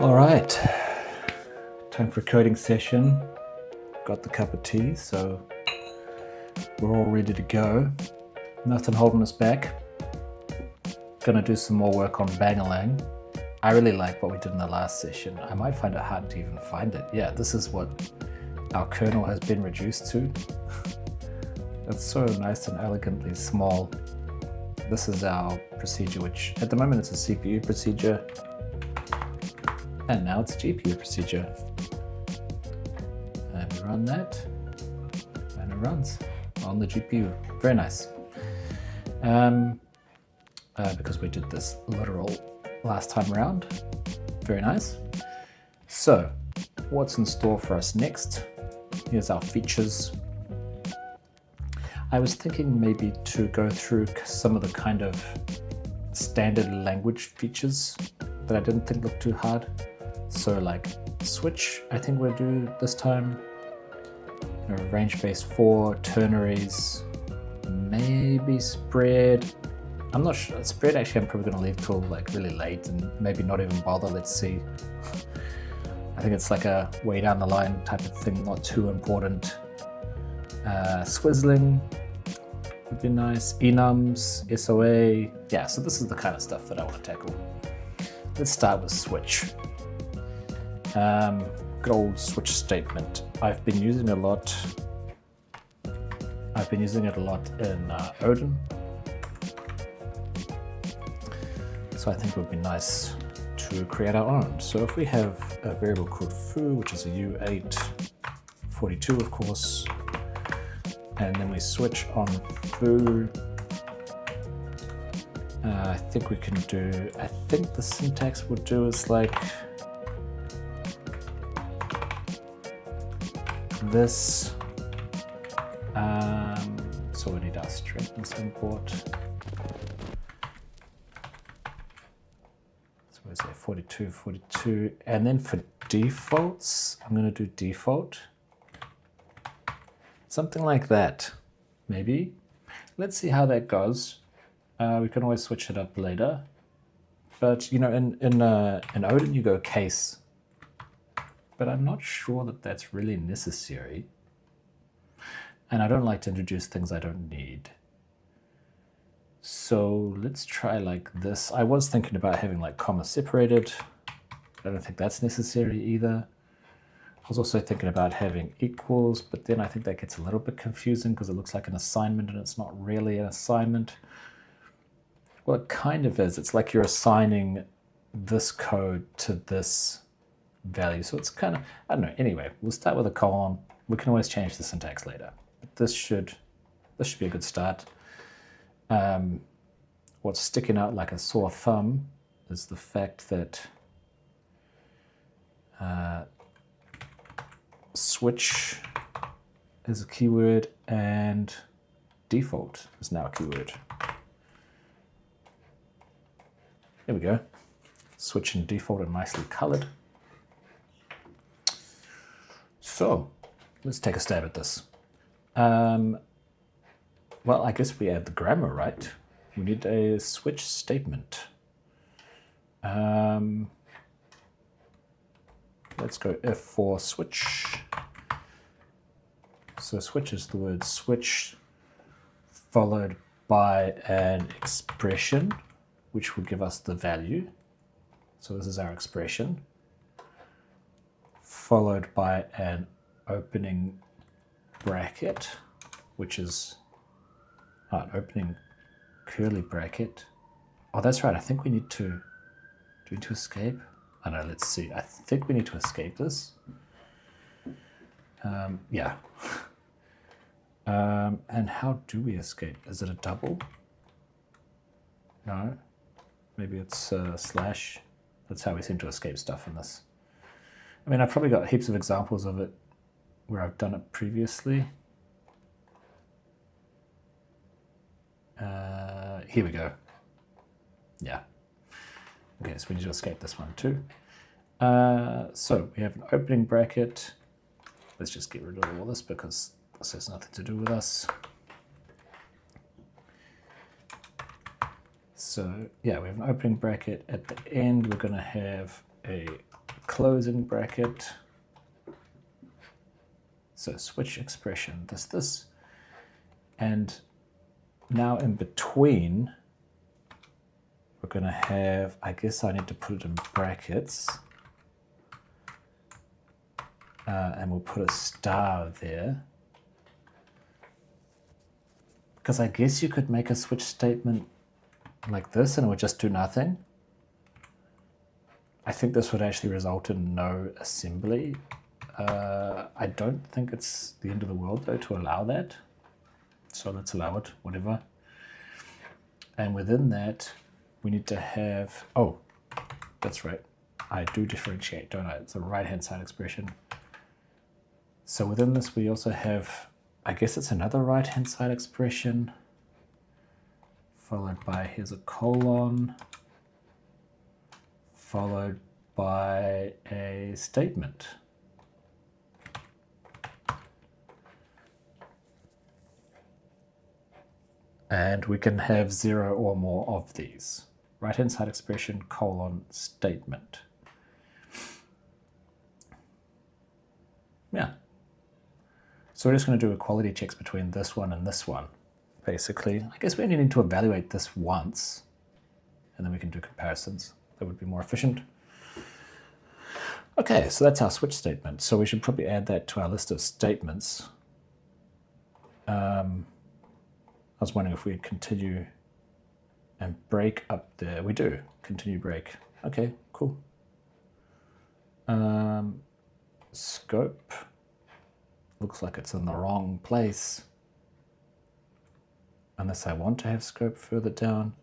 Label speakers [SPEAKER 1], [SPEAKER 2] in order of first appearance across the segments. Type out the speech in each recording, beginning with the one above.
[SPEAKER 1] All right, time for a coding session. Got the cup of tea, so we're all ready to go. Nothing holding us back. Gonna do some more work on Bangalang. I really like what we did in the last session. I might find it hard to even find it. Yeah, this is what our kernel has been reduced to. It's so nice and elegantly small. This is our procedure, which at the moment it's a CPU procedure. And now it's a GPU procedure. And we run that, and it runs on the GPU. Very nice. Because we did this literal last time around. Very nice. So, what's in store for us next? Here's our features. I was thinking maybe to go through some of the kind of standard language features that I didn't think looked too hard. So like switch, I think we'll do this time. Range base 4, ternaries, maybe spread. I'm not sure. Spread actually I'm probably going to leave till like really late and maybe not even bother. Let's see. I think it's like a way down the line type of thing, not too important. Swizzling would be nice. Enums, SOA. Yeah, so this is the kind of stuff that I want to tackle. Let's start with switch. Good old switch statement. I've been using it a lot. In Odin. So I think it would be nice to create our own. So if we have a variable called foo, which is a U842 of course, and then we switch on foo, I think we can do, I think the syntax we'll do is like this. So we need our strings import. So we say 42, and then for defaults, I'm going to do default. Something like that, maybe. Let's see how that goes. We can always switch it up later. But you know, in Odin you go case. But I'm not sure that that's really necessary. And I don't like to introduce things I don't need. So let's try like this. I was thinking about having like comma separated. I don't think that's necessary either. I was also thinking about having equals, but then I think that gets a little bit confusing because it looks like an assignment and it's not really an assignment. Well, it kind of is. It's like you're assigning this code to this value. So it's kind of, I don't know. Anyway, we'll start with a colon. We can always change the syntax later. But this should be a good start. What's sticking out like a sore thumb is the fact that switch is a keyword and default is now a keyword. There we go. Switch and default are nicely colored. So let's take a stab at this. Well, I guess we add the grammar, right? We need a switch statement. Let's go F for switch. So switch is the word switch followed by an expression, which will give us the value. So this is our expression, followed by an opening bracket, which is an opening curly bracket. Oh, that's right. I think we need to, do we need to escape? I don't know, let's see. I think we need to escape this. Yeah. And how do we escape? Is it a double? No. Maybe it's slash. That's how we seem to escape stuff in this. I mean, I've probably got heaps of examples of it where I've done it previously. Here we go. Yeah. Okay, so we need to escape this one too. So we have an opening bracket. Let's just get rid of all this because this has nothing to do with us. So yeah, we have an opening bracket. At the end, we're going to have a closing bracket. So switch expression, this. And now in between, we're going to have, I guess I need to put it in brackets. And we'll put a star there. Because I guess you could make a switch statement like this and it would just do nothing. I think this would actually result in no assembly. I don't think it's the end of the world though to allow that. So let's allow it, whatever. And within that, we need to have, oh, that's right. I do differentiate, don't I? It's a right-hand side expression. So within this, we also have, I guess it's another right-hand side expression, followed by, here's a colon, followed by a statement. And we can have 0 or more of these. Right-hand side expression, colon, statement. Yeah. So we're just going to do equality checks between this one and this one, basically. I guess we only need to evaluate this once, and then we can do comparisons. That would be more efficient. Okay, so that's our switch statement. So we should probably add that to our list of statements. I was wondering if we'd continue and break up there. We do, continue break. Okay, cool. Scope. Looks like it's in the wrong place. Unless I want to have scope further down.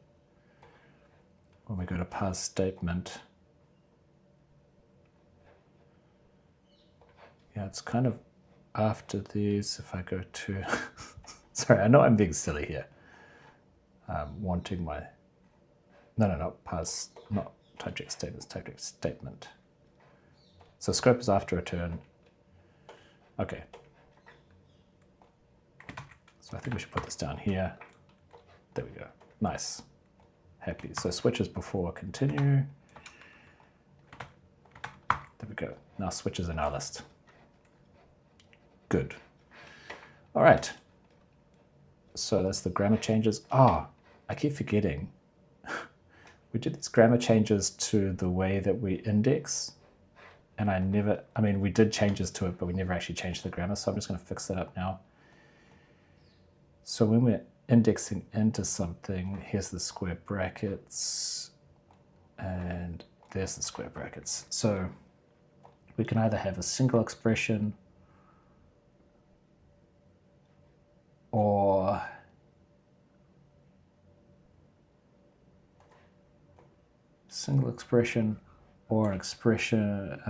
[SPEAKER 1] When we go to parse statement. Yeah, it's kind of after these. If I go to, sorry, I know I'm being silly here. Wanting my, not parse, not type-check statements, type-check statement. So scope is after return. Okay. So I think we should put this down here. There we go. Nice. Happy. So switches before continue. There we go. Now switches in our list. Good. All right. So that's the grammar changes. Ah, I keep forgetting. We did these grammar changes to the way that we index. And we did changes to it, but we never actually changed the grammar. So I'm just going to fix that up now. So when we're indexing into something, here's the square brackets, and there's the square brackets. So we can either have a single expression or an expression,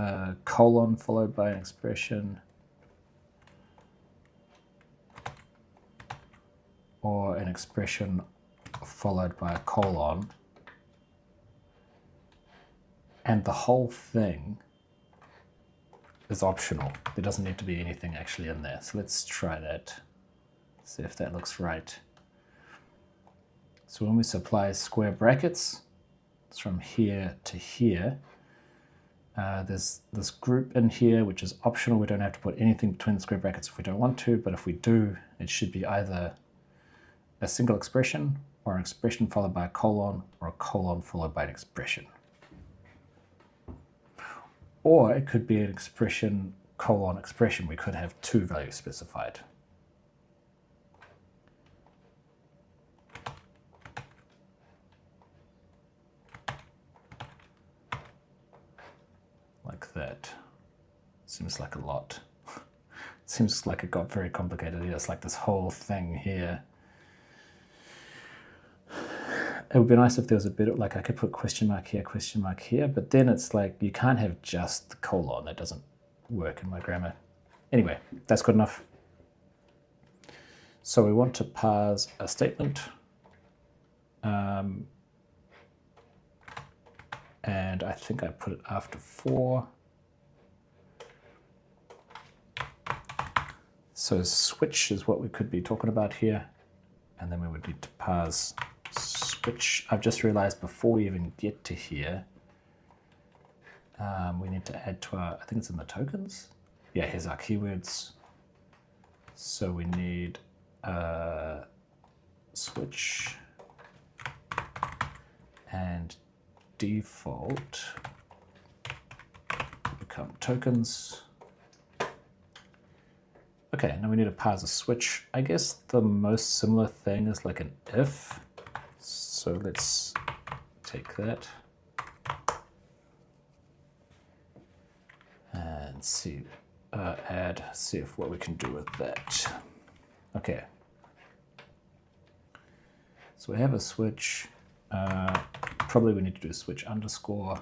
[SPEAKER 1] colon followed by an expression, or an expression followed by a colon, and the whole thing is optional. There doesn't need to be anything actually in there. So let's try that, see if that looks right. So when we supply square brackets, it's from here to here. There's this group in here, which is optional. We don't have to put anything between the square brackets if we don't want to, but if we do, it should be either a single expression or an expression followed by a colon, or a colon followed by an expression. Or it could be an expression, colon, expression. We could have two values specified. Like that. Seems like a lot. Seems like it got very complicated here. It's like this whole thing here. It would be nice if there was a bit of, like I could put question mark here, but then it's like you can't have just the colon. That doesn't work in my grammar. Anyway, that's good enough. So we want to parse a statement. And I think I put it after 4. So switch is what we could be talking about here. And then we would need to parse switch. I've just realized before we even get to here, we need to add to our, I think it's in the tokens. Yeah, here's our keywords. So we need switch and default become tokens. Okay, now we need to parse a switch. I guess the most similar thing is like an if. So let's take that and see, see if what we can do with that. Okay. So we have a switch. Probably we need to do switch underscore.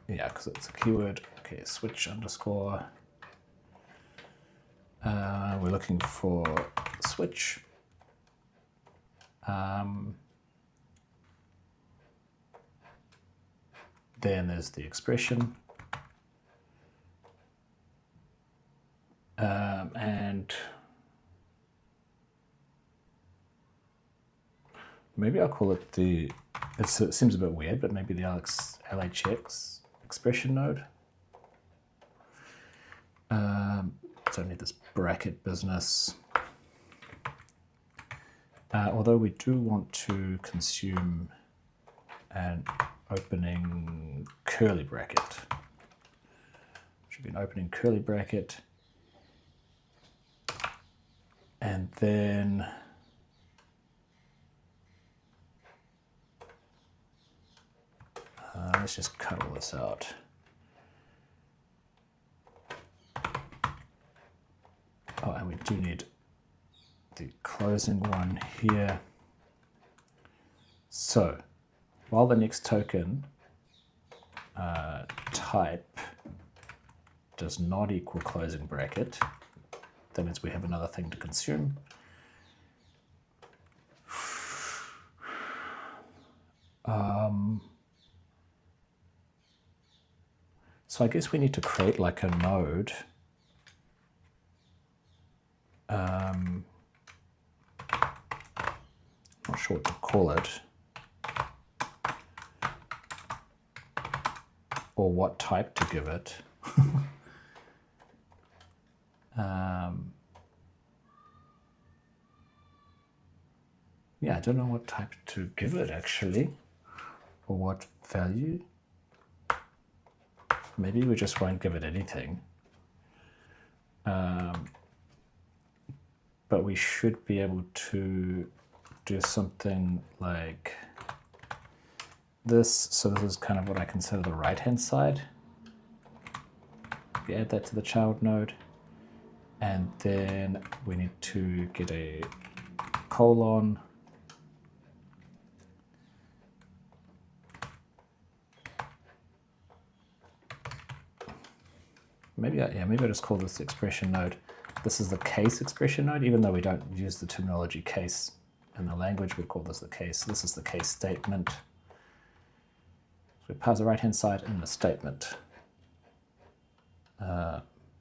[SPEAKER 1] Yeah, because it's a keyword. Okay, switch underscore. We're looking for switch. Then there's the expression. And maybe I'll call it the, it seems a bit weird, but maybe the LHX expression node. Don't need this bracket business. Although we do want to consume an opening curly bracket. Should be an opening curly bracket. And then let's just cut all this out. Oh, and we do need the closing one here. So while the next token type does not equal closing bracket, that means we have another thing to consume. So I guess we need to create like a node. Not sure what to call it. Or what type to give it. Yeah, I don't know what type to give it actually, or what value. Maybe we just won't give it anything. But we should be able to do something like this. So this is kind of what I consider the right-hand side. We add that to the child node. And then we need to get a colon. Maybe I just call this the expression node. This is the case expression node, even though we don't use the terminology case in the language, we call this the case. This is the case statement. So we pass the right-hand side in the statement.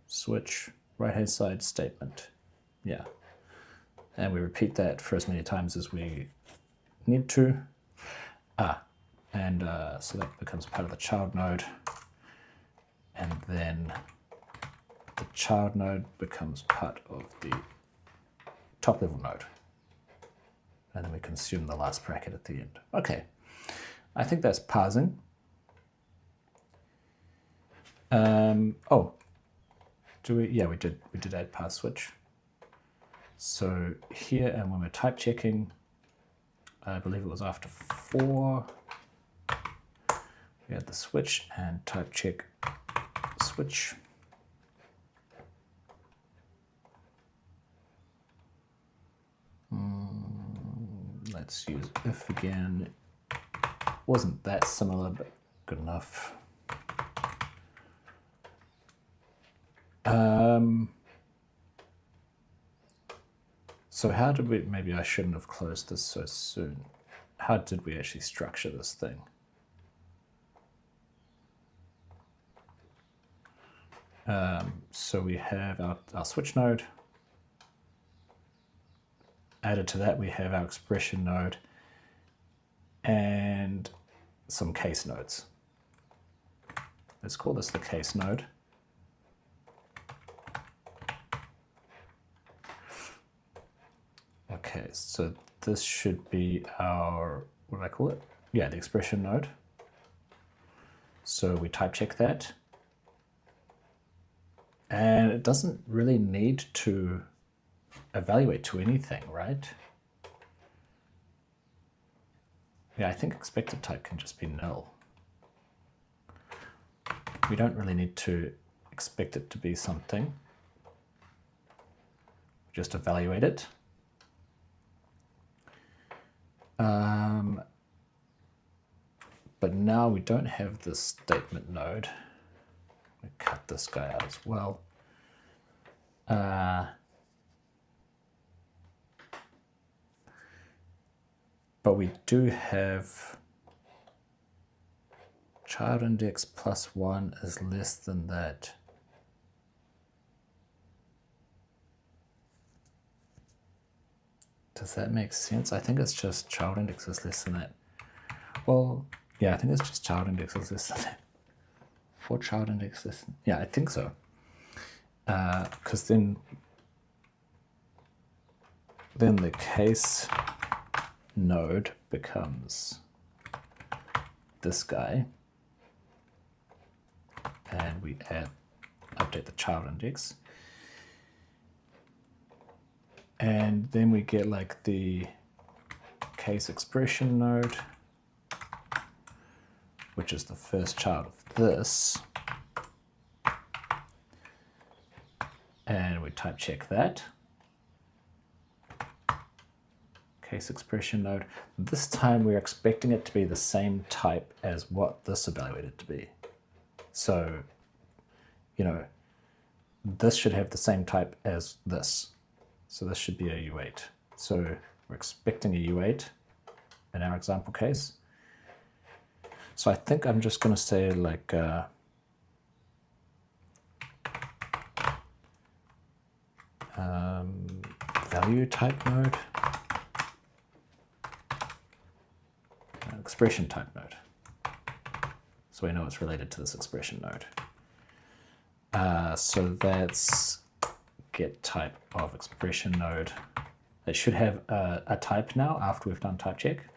[SPEAKER 1] Switch, right-hand side statement. Yeah. And we repeat that for as many times as we need to. So that becomes part of the child node. And then the child node becomes part of the top level node. And then we consume the last bracket at the end. Okay, I think that's parsing. Oh, do we? Yeah, we did add parse switch. So here, and when we're type checking, I believe it was after 4, we had the switch and type check switch. Let's use if again. Wasn't that similar, but good enough. So how did we, maybe I shouldn't have closed this so soon. How did we actually structure this thing? So we have our switch node, added to that, we have our expression node and some case nodes. Let's call this the case node. Okay, so this should be our, what do I call it? Yeah, the expression node. So we type check that. And it doesn't really need to evaluate to anything, right? Yeah, I think expected type can just be null. We don't really need to expect it to be something. Just evaluate it. But now we don't have this statement node. We cut this guy out as well. But we do have child index plus 1 is less than that. Does that make sense? I think it's just child index is less than that. Well, yeah, I think it's just child index is less than that. For child index less than, yeah, I think so. Because then the case node becomes this guy, and we update the child index, and then we get like the case expression node, which is the first child of this, and we type check that. Case expression node. This time we're expecting it to be the same type as what this evaluated to be. So, you know, this should have the same type as this. So this should be a U8. So we're expecting a U8 in our example case. So I think I'm just going to say like value type node, expression type node. So we know it's related to this expression node. So that's get type of expression node. It should have a type now after we've done type check.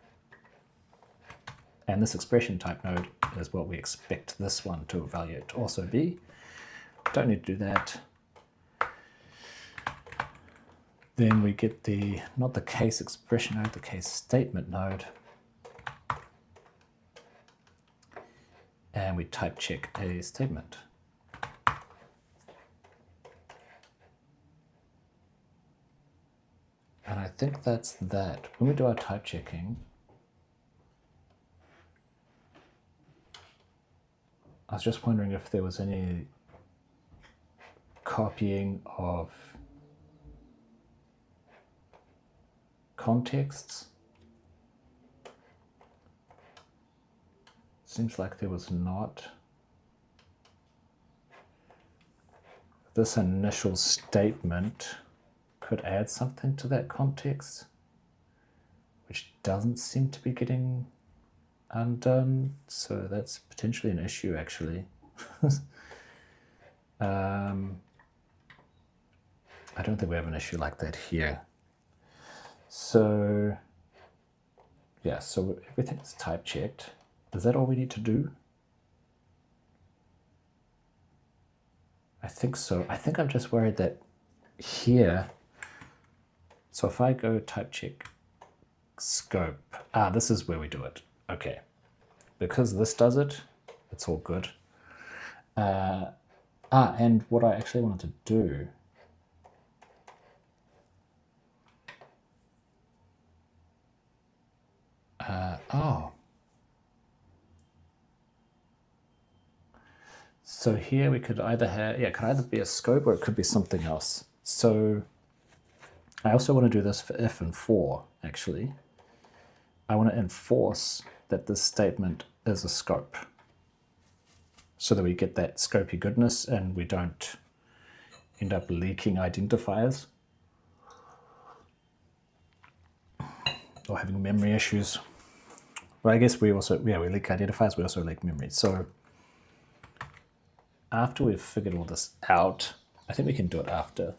[SPEAKER 1] And this expression type node is what we expect this one to evaluate to also be. Don't need to do that. Then we get the, not the case expression node, the case statement node. And we type check a statement. And I think that's that. When we do our type checking, I was just wondering if there was any copying of contexts. Seems like there was not. This initial statement could add something to that context, which doesn't seem to be getting undone. So that's potentially an issue, actually. I don't think we have an issue like that here. So yeah, so everything's type checked. Is that all we need to do? I think so. I think I'm just worried that here, so if I go type check scope, this is where we do it. Okay, because this does it, it's all good. And what I actually wanted to do, so here we could either have, yeah, it could either be a scope or it could be something else. So I also want to do this for if and for, actually. I want to enforce that this statement is a scope so that we get that scopy goodness and we don't end up leaking identifiers. or having memory issues. But I guess we also, we leak identifiers, we also leak memory. So after we've figured all this out, I think we can do it after.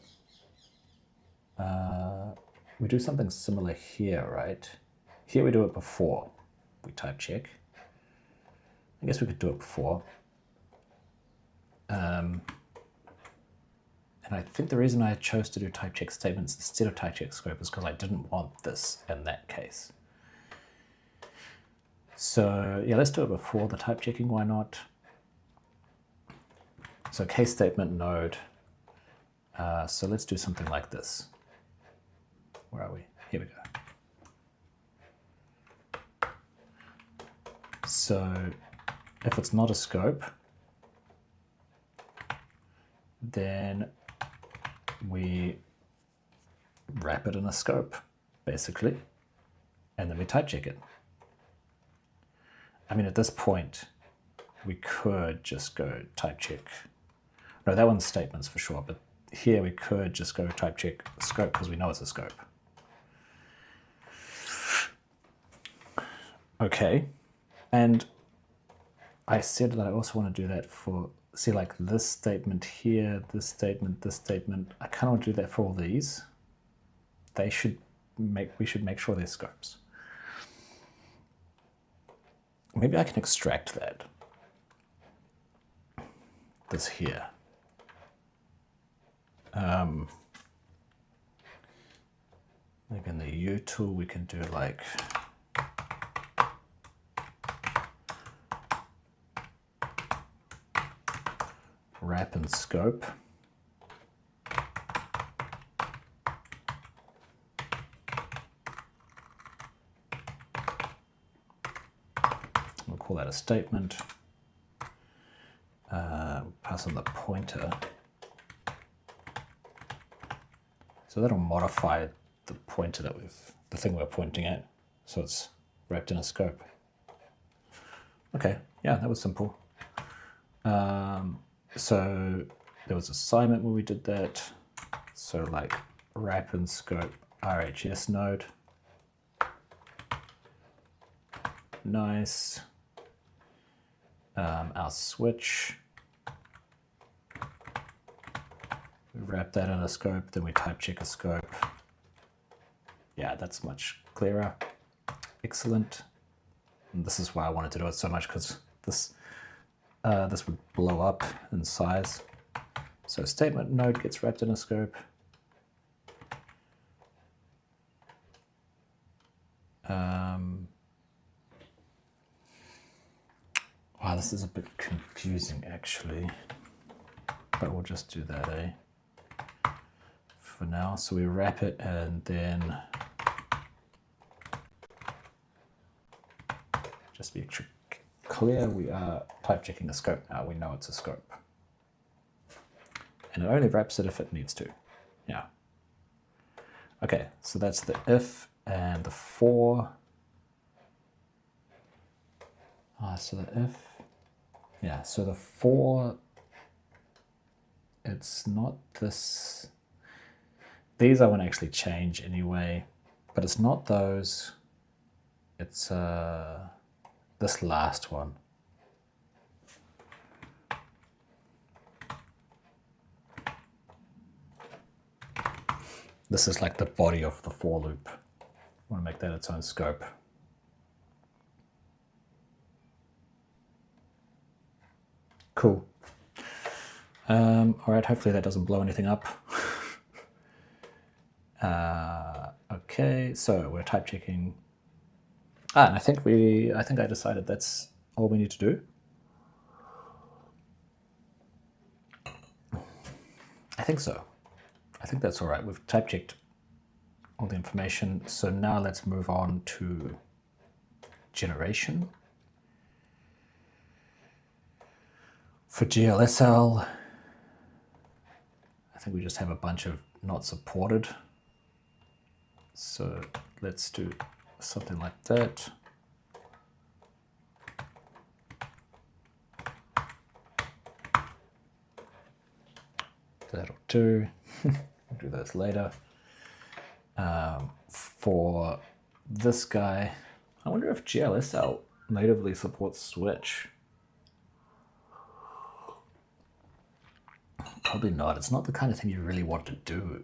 [SPEAKER 1] We do something similar here, right? Here we do it before we type check. I guess we could do it before. And I think the reason I chose to do type check statements instead of type check scope is because I didn't want this in that case. So yeah, let's do it before the type checking, why not? So case statement node. So let's do something like this. Where are we? Here we go. So if it's not a scope, then we wrap it in a scope, basically, and then we type check it. I mean, at this point, we could just go type check. No, that one's statements for sure, but here we could just go type check scope because we know it's a scope. Okay, and I said that I also want to do that for, see, like this statement here, this statement, this statement. I kind of want to do that for all these. They should make, we should make sure they're scopes. Maybe I can extract that. This here. Maybe in the util we can do like wrap and scope. We'll call that a statement. Pass on the pointer. So that'll modify the pointer that the thing we're pointing at. So it's wrapped in a scope. Okay, yeah, that was simple. So there was assignment where we did that. So like wrap and scope RHS node. Nice. Our switch. We wrap that in a scope, then we type check a scope. Yeah, that's much clearer. Excellent. And this is why I wanted to do it so much, because this would blow up in size. So statement node gets wrapped in a scope. Wow, this is a bit confusing actually, but we'll just do that, for now. So we wrap it and then just be clear, we are type checking the scope now. We know it's a scope. And it only wraps it if it needs to. Yeah. Okay, so that's the if and the for. So the if, yeah, so the for, it's not this. These I won't actually change anyway, but it's not those. It's this last one. This is like the body of the for loop. I want to make that its own scope. Cool. All right, hopefully that doesn't blow anything up. Okay, so we're type checking. And I think I decided that's all we need to do. I think so. I think that's all right. We've type checked all the information. So now let's move on to generation. For GLSL, I think we just have a bunch of not supported. So let's do something like that. That'll do. We'll do those later. For this guy, I wonder if GLSL natively supports switch. Probably not. It's not the kind of thing you really want to do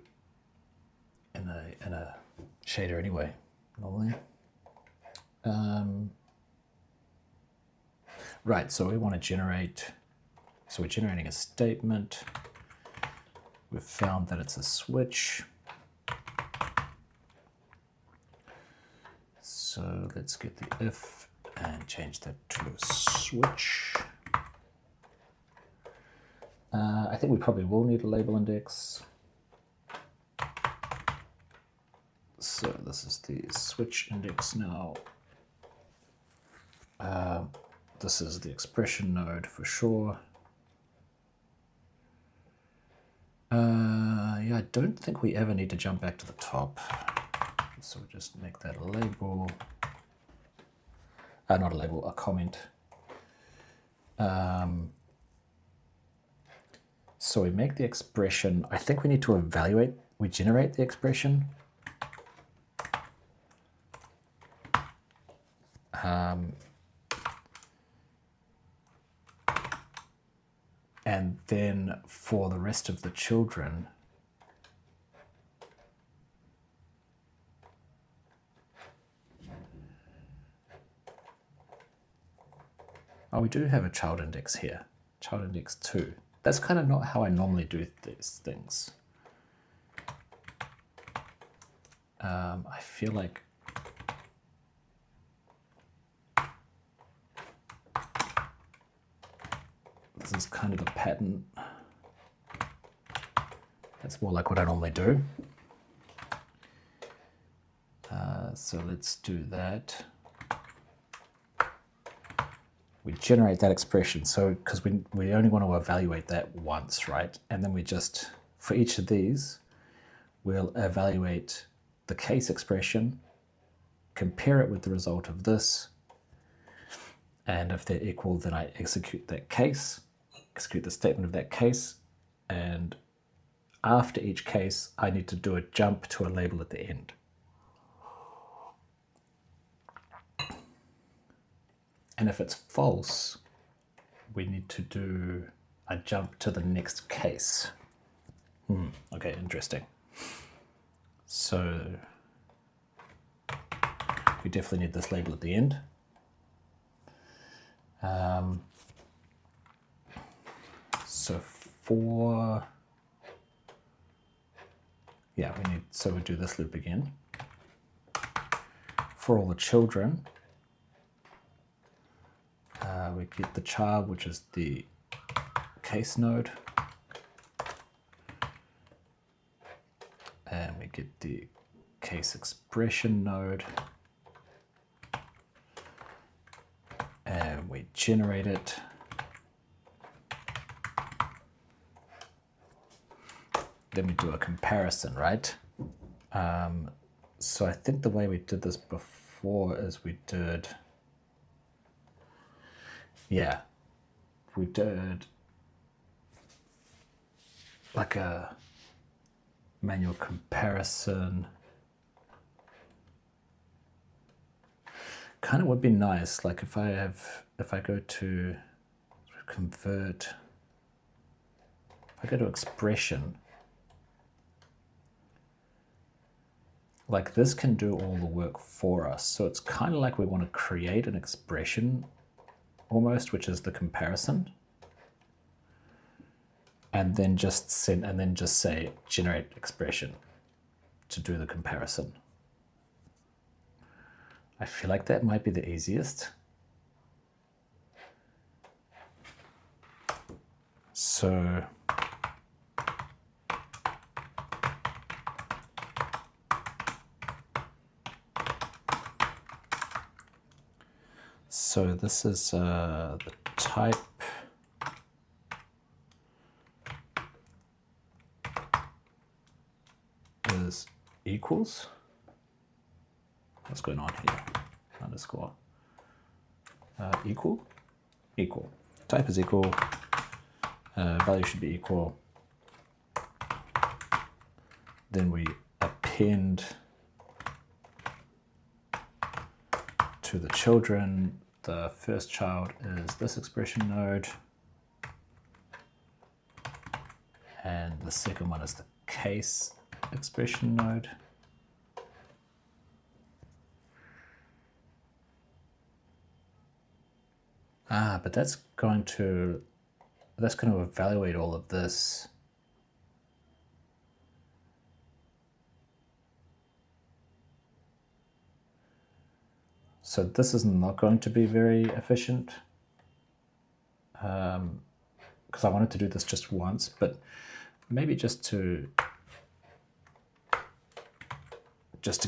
[SPEAKER 1] in a shader anyway, normally. Right, so we want to generate, so we're generating a statement. We've found that it's a switch. So let's get the if and change that to a switch. I think we probably will need a label index. So this is the switch index now. This is the expression node for sure. Yeah, I don't think we ever need to jump back to the top. So we'll just make that a label. Not a label, a comment. So we make the expression. I think we need to evaluate. We generate the expression. And then for the rest of the children, oh, we do have a child index here, child index 2. That's kind of not how I normally do these things. I feel like this is kind of a pattern. That's more like what I normally do. So let's do that. We generate that expression. So because we only want to evaluate that once, right? And then we just, for each of these, we'll evaluate the case expression, compare it with the result of this, and if they're equal, then I execute that case, execute the statement of that case, and after each case, I need to do a jump to a label at the end. And if it's false, we need to do a jump to the next case. Okay, interesting. So we definitely need this label at the end. So for, yeah, we need, so we do this loop again. For all the children, we get the child, which is the case node. And we get the case expression node. And we generate it. Then we do a comparison, right? So I think the way we did this before is we did, yeah, we did like a manual comparison. Kind of would be nice, like if I go to convert, if I go to expression, like this can do all the work for us. So it's kind of like we want to create an expression almost, which is the comparison, and then just send, and then just say generate expression to do the comparison. I feel like that might be the easiest. So this is the type is equals. What's going on here? Underscore. Equal. Type is equal. Value should be equal. Then we append to the children. The first child is this expression node, and the second one is the case expression node. But that's going to evaluate all of this. So this is not going to be very efficient, because I wanted to do this just once, but maybe just to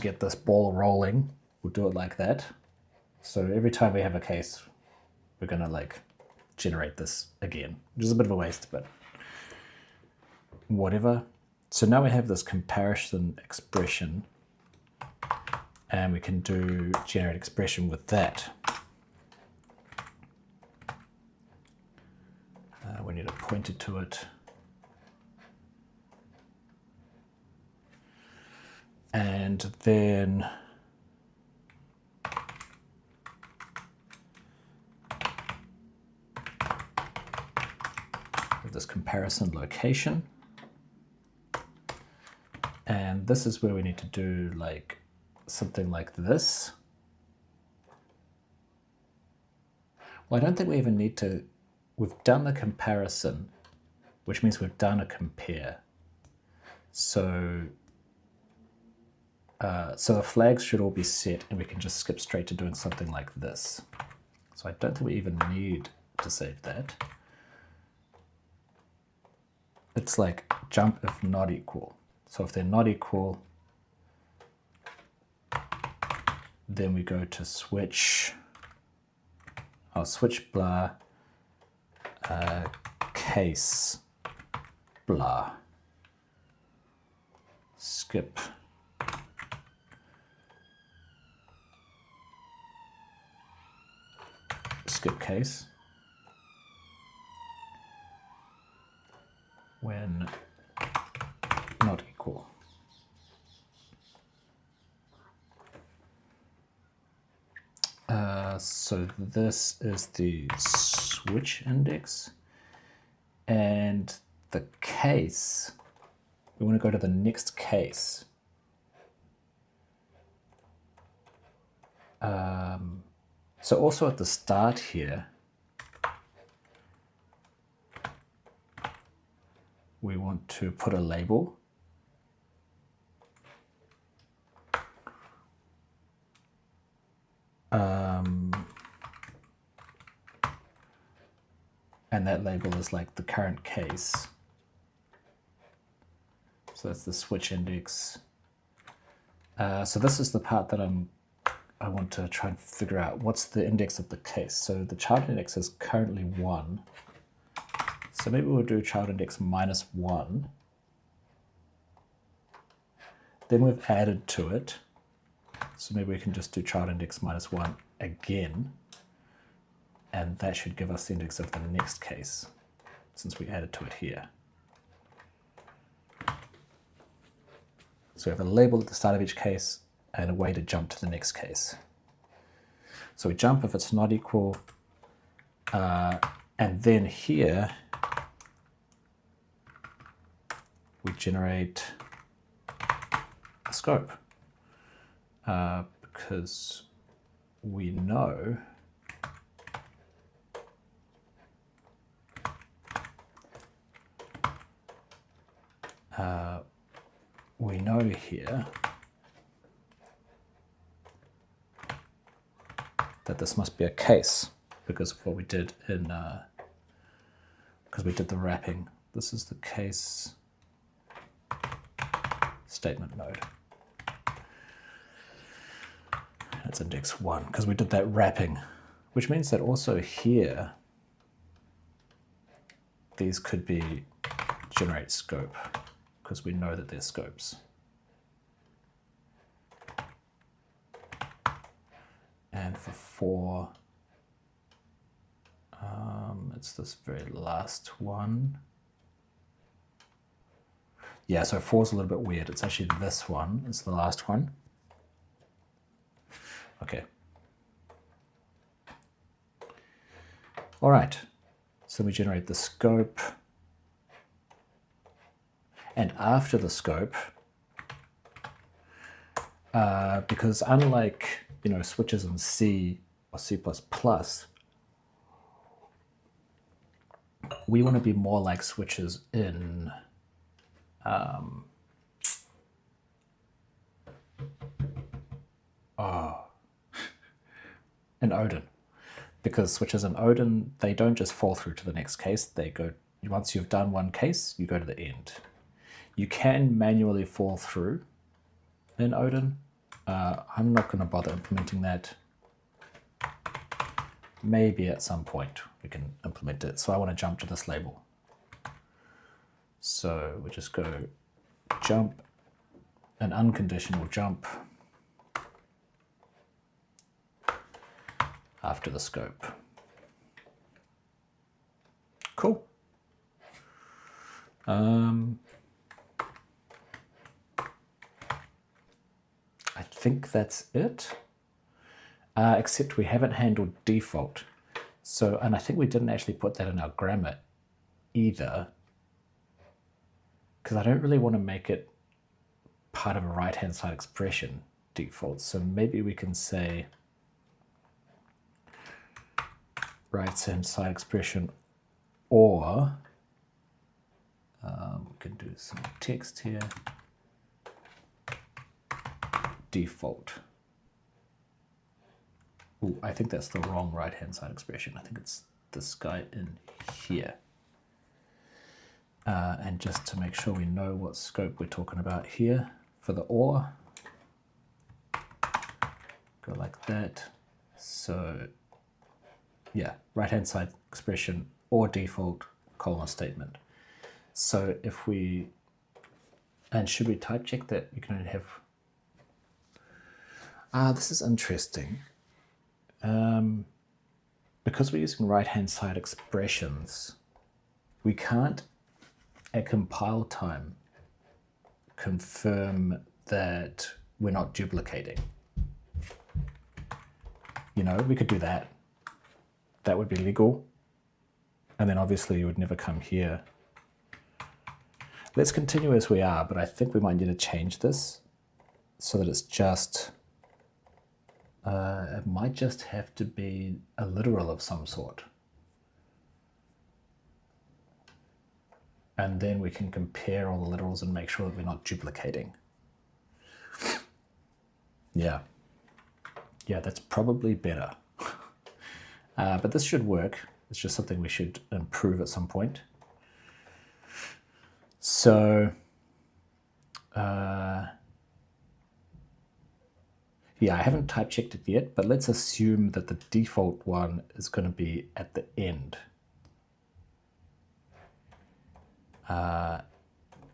[SPEAKER 1] get this ball rolling, we'll do it like that. So every time we have a case, we're gonna like generate this again, which is a bit of a waste, but whatever. So now we have this comparison expression, and we can do generate expression with that. We need a pointer to it. And then this comparison location. And this is where we need to do like something like this. Well, I don't think we even need to, we've done the comparison, which means we've done a compare. So the flags should all be set, and we can just skip straight to doing something like this. So I don't think we even need to save that. It's like jump if not equal. So if they're not equal, then we go to switch. I'll switch blah, case blah, skip case when not equal. So this is the switch index, and the case, we want to go to the next case. So also at the start here, we want to put a label. And that label is like the current case. So that's the switch index. So this is the part that I want to try and figure out what's the index of the case. So the child index is currently 1. So maybe we'll do child index -1. Then we've added to it. So maybe we can just do child index -1 again. And that should give us the index of the next case, since we added to it here. So we have a label at the start of each case and a way to jump to the next case. So we jump if it's not equal, and then here we generate a scope, because we know here that this must be a case because of what we did in, because we did the wrapping. This is the case statement node. That's index 1 because we did that wrapping, which means that also here these could be generate scope because we know that they're scopes. And for 4, it's this very last one. Yeah, so 4 is a little bit weird. It's actually this one. It's the last one. Okay. All right, so we generate the scope. And after the scope, because unlike, switches in C or C++, we want to be more like switches in in Odin. Because switches in Odin, they don't just fall through to the next case. They go, once you've done one case, you go to the end. You can manually fall through in Odin. I'm not going to bother implementing that. Maybe at some point we can implement it. So I want to jump to this label. So we just go jump, an unconditional jump after the scope. Cool. I think that's it. Except we haven't handled default. So, and I think we didn't actually put that in our grammar either, because I don't really want to make it part of a right-hand side expression default. So maybe we can say right-hand side expression, or we can do some text here, default. Ooh, I think that's the wrong right-hand side expression. I think it's this guy in here. And just to make sure we know what scope we're talking about here, for the or, go like that. So yeah, right-hand side expression or default colon statement. So if we, and should we type check that you can only have, this is interesting. Because we're using right-hand side expressions, we can't at compile time confirm that we're not duplicating. We could do that. That would be legal. And then obviously you would never come here. Let's continue as we are, but I think we might need to change this so that it's just, it might just have to be a literal of some sort. And then we can compare all the literals and make sure that we're not duplicating. Yeah, that's probably better. But this should work. It's just something we should improve at some point. So, yeah, I haven't type checked it yet, but let's assume that the default one is going to be at the end.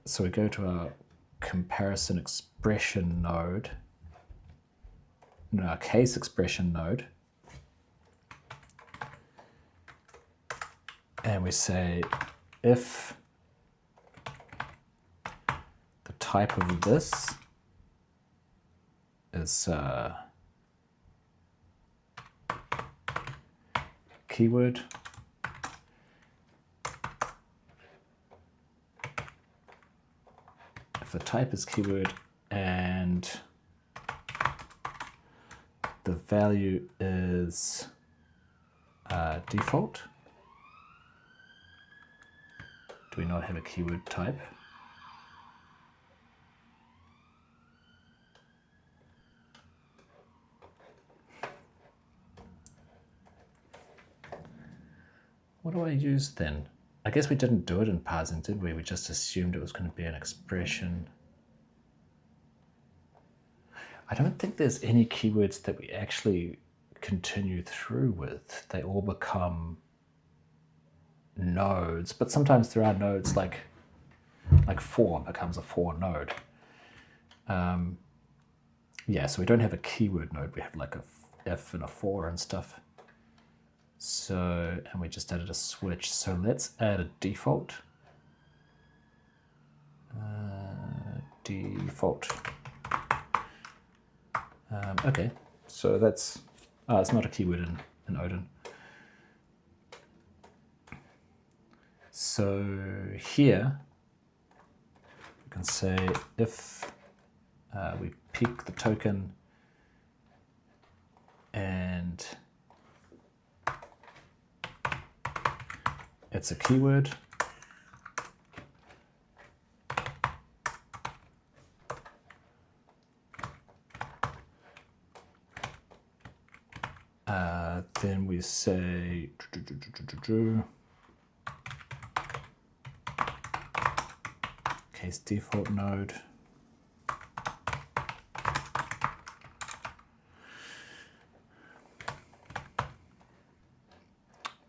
[SPEAKER 1] So we go to our comparison expression node, no, our case expression node, and we say if the type of this is keyword, if the type is keyword and the value is default, do we not have a keyword type? What do I use then? I guess we didn't do it in parsing, did we? We just assumed it was going to be an expression. I don't think there's any keywords that we actually continue through with. They all become nodes, but sometimes there are nodes like for becomes a for node. Yeah, so we don't have a keyword node. We have like a if and a for and stuff. So, and we just added a switch. So let's add a default. Default. Okay, so that's, it's not a keyword in Odin. So here we can say if we pick the token and it's a keyword, then we say case default node.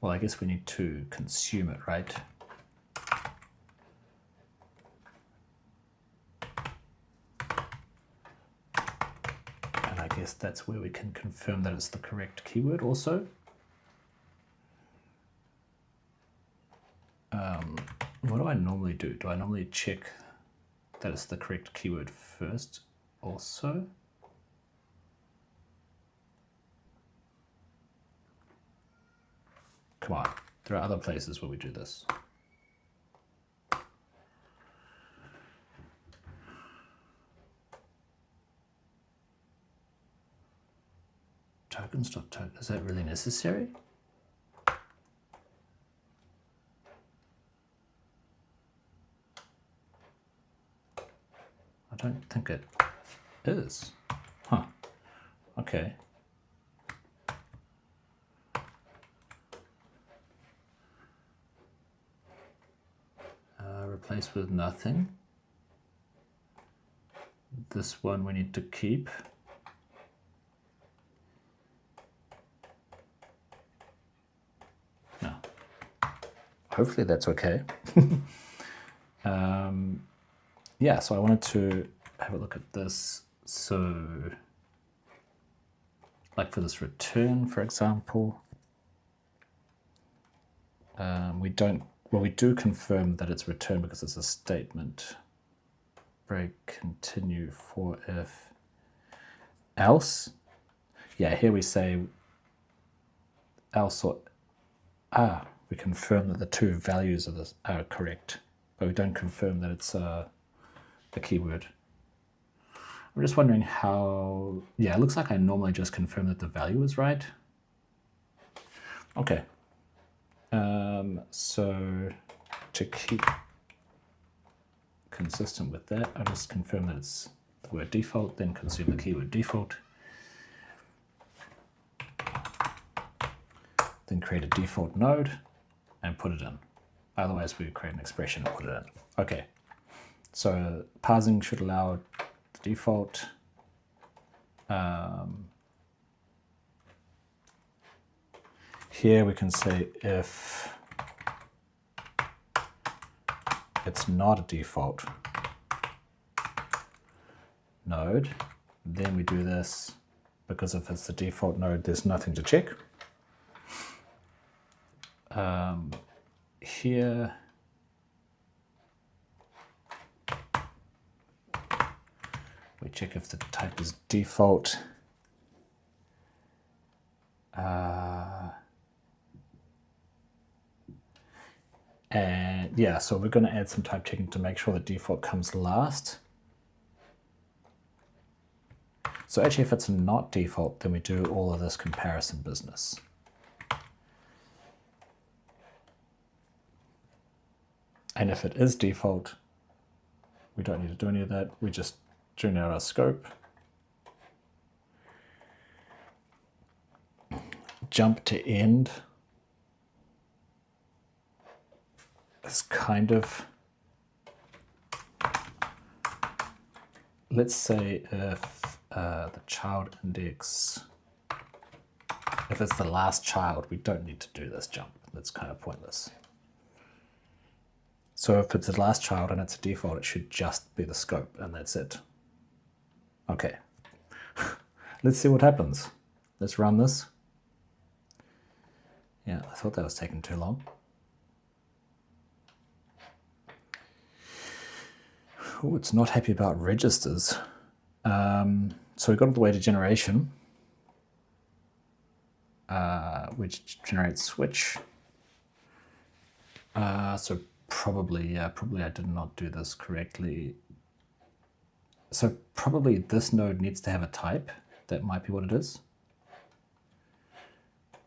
[SPEAKER 1] Well, I guess we need to consume it, right? And I guess that's where we can confirm that it's the correct keyword also. What do I normally do? Do I normally check that it's the correct keyword first also? Come on, there are other places where we do this. Tokens.token, is that really necessary? I don't think it is. Huh, okay. Replace with nothing. This one we need to keep. No. Hopefully that's okay. Yeah, so I wanted to have a look at this. So, like for this return, for example, we do confirm that it's returned because it's a statement. Break continue for if else. Yeah, here we say else or we confirm that the two values of this are correct, but we don't confirm that it's the keyword. I'm just wondering how, yeah, it looks like I normally just confirm that the value is right. Okay. So to keep consistent with that, I'll just confirm that it's the word default, then consume the keyword default. Then create a default node and put it in. Otherwise we create an expression and put it in. Okay, so parsing should allow the default. Here we can say if it's not a default node, then we do this, because if it's the default node, there's nothing to check. Here we check if the type is default. And yeah, so we're going to add some type checking to make sure the default comes last. So actually, if it's not default, then we do all of this comparison business. And if it is default, we don't need to do any of that. We just tune out our scope. Jump to end is kind of, let's say if the child index, if it's the last child, we don't need to do this jump. That's kind of pointless. So if it's the last child and it's a default, it should just be the scope and that's it. Okay, let's see what happens. Let's run this. Yeah, I thought that was taking too long. Oh, it's not happy about registers. So we got all the way to generation, which generates switch. So probably I did not do this correctly. So probably this node needs to have a type. That might be what it is.